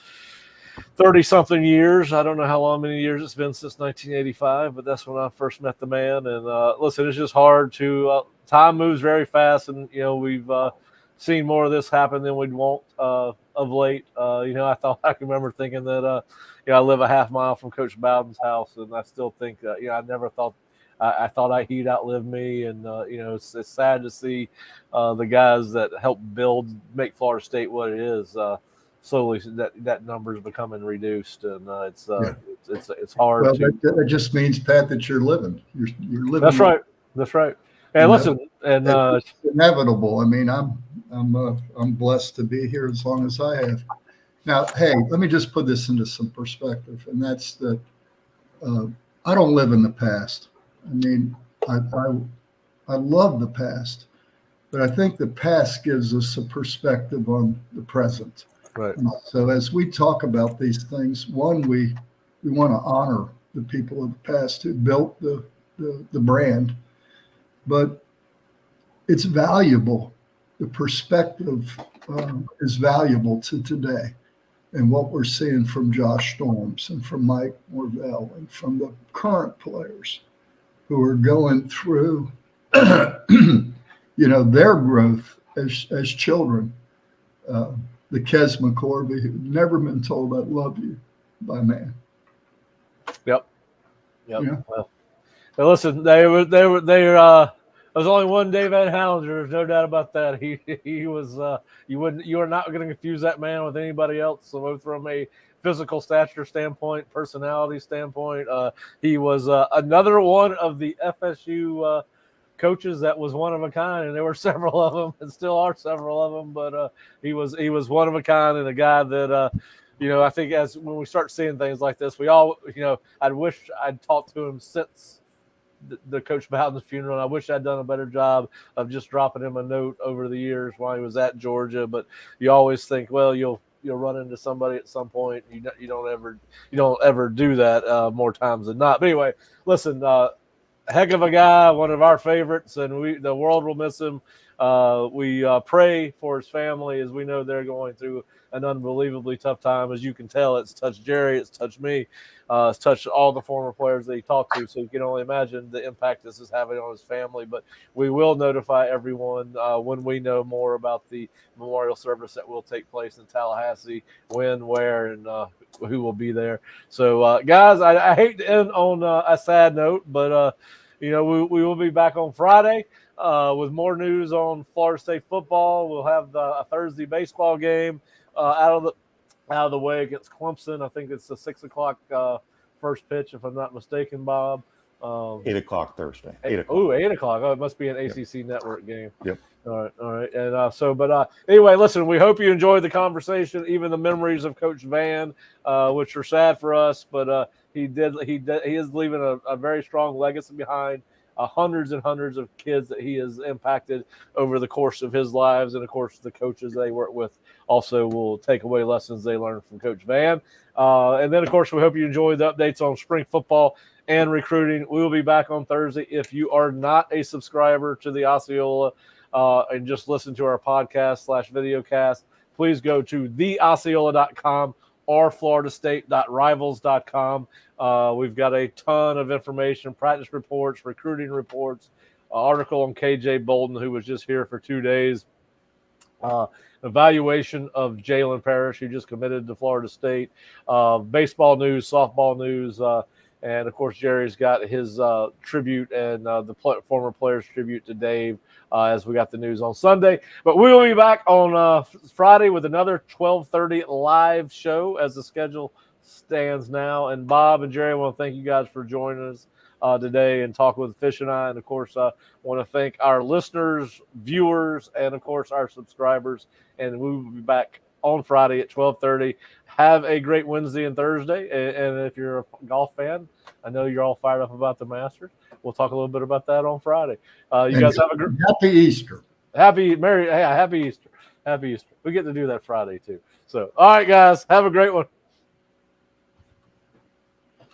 [SPEAKER 1] 30-something years. I don't know how many years it's been since 1985, but that's when I first met the man. And listen, it's just hard to time moves very fast, and we've seen more of this happen than we'd want of late. I can remember thinking that I live a half mile from Coach Bowden's house, and I still think I never thought I thought he'd outlive me, and it's sad to see the guys that helped make Florida State what it is. Slowly, that number is becoming reduced, and it's hard.
[SPEAKER 4] Well, that just means, Pat, that you're living. You're living.
[SPEAKER 1] That's right. That's right. And listen, and
[SPEAKER 4] it's inevitable. I mean, I'm blessed to be here as long as I have. Now, hey, let me just put this into some perspective, and that's that I don't live in the past. I mean, I love the past, but I think the past gives us a perspective on the present.
[SPEAKER 1] Right.
[SPEAKER 4] So as we talk about these things, one, we want to honor the people of the past who built the brand, but it's valuable. The perspective is valuable to today, and what we're seeing from Josh Storms and from Mike Norvell and from the current players who are going through, their growth as children. The Kes McCorvey, who'd never been told "I love you" by man.
[SPEAKER 1] Yep.
[SPEAKER 4] Yeah.
[SPEAKER 1] Well, listen, there's only one Dave Van Hallinger. There's no doubt about that. He was. You are not going to confuse that man with anybody else. So from a physical stature standpoint, personality standpoint, he was another one of the FSU coaches that was one of a kind, and there were several of them, and still are several of them. But he was one of a kind, and a guy that I think when we start seeing things like this, we all I wish I'd talked to him since the Coach Bowden's funeral. And I wish I'd done a better job of just dropping him a note over the years while he was at Georgia. But you always think, well, you'll run into somebody at some point. You don't ever do that more times than not. But anyway, listen. Heck of a guy, one of our favorites, and the world will miss him. We pray for his family, as we know they're going through an unbelievably tough time. As you can tell, it's touched Jerry, it's touched me, it's touched all the former players that he talked to. So you can only imagine the impact this is having on his family. But we will notify everyone when we know more about the memorial service that will take place in Tallahassee, when, where, and who will be there. So, guys, I hate to end on a sad note, but we will be back on Friday with more news on Florida State football. We'll have a Thursday baseball game out of the way against Clemson. I think it's the 6 o'clock first pitch, if I'm not mistaken, Bob.
[SPEAKER 2] 8 o'clock Thursday. 8 o'clock.
[SPEAKER 1] Oh, 8 o'clock. Oh, it must be an ACC network game.
[SPEAKER 2] Yep.
[SPEAKER 1] All right. And anyway, listen, we hope you enjoyed the conversation, even the memories of Coach Van, which are sad for us, but he is leaving a very strong legacy behind. Hundreds and hundreds of kids that he has impacted over the course of his lives, and of course the coaches they work with also will take away lessons they learned from Coach Van. And then, of course, we hope you enjoyed the updates on spring football and recruiting. We will be back on Thursday. If you are not a subscriber to the Osceola and just listen to our podcast/videocast, please go to theosceola.com or floridastate.rivals.com. We've got a ton of information, practice reports, recruiting reports, article on KJ Bolden, who was just here for 2 days, evaluation of Jaylen Parrish, who just committed to Florida State, baseball news, softball news, and, of course, Jerry's got his tribute and the former players' tribute to Dave as we got the news on Sunday. But we will be back on Friday with another 12:30 live show as the schedule stands now. And Bob and Jerry, I want to thank you guys for joining us today and talk with Fish and I. And, of course, I want to thank our listeners, viewers, and, of course, our subscribers. And we will be back on Friday at 12:30. Have a great Wednesday and Thursday. And if you're a golf fan, I know you're all fired up about the Masters. We'll talk a little bit about that on Friday. You guys have a great
[SPEAKER 4] Happy Easter.
[SPEAKER 1] Happy Easter. Happy Easter. We get to do that Friday too. So, all right, guys, have a great one.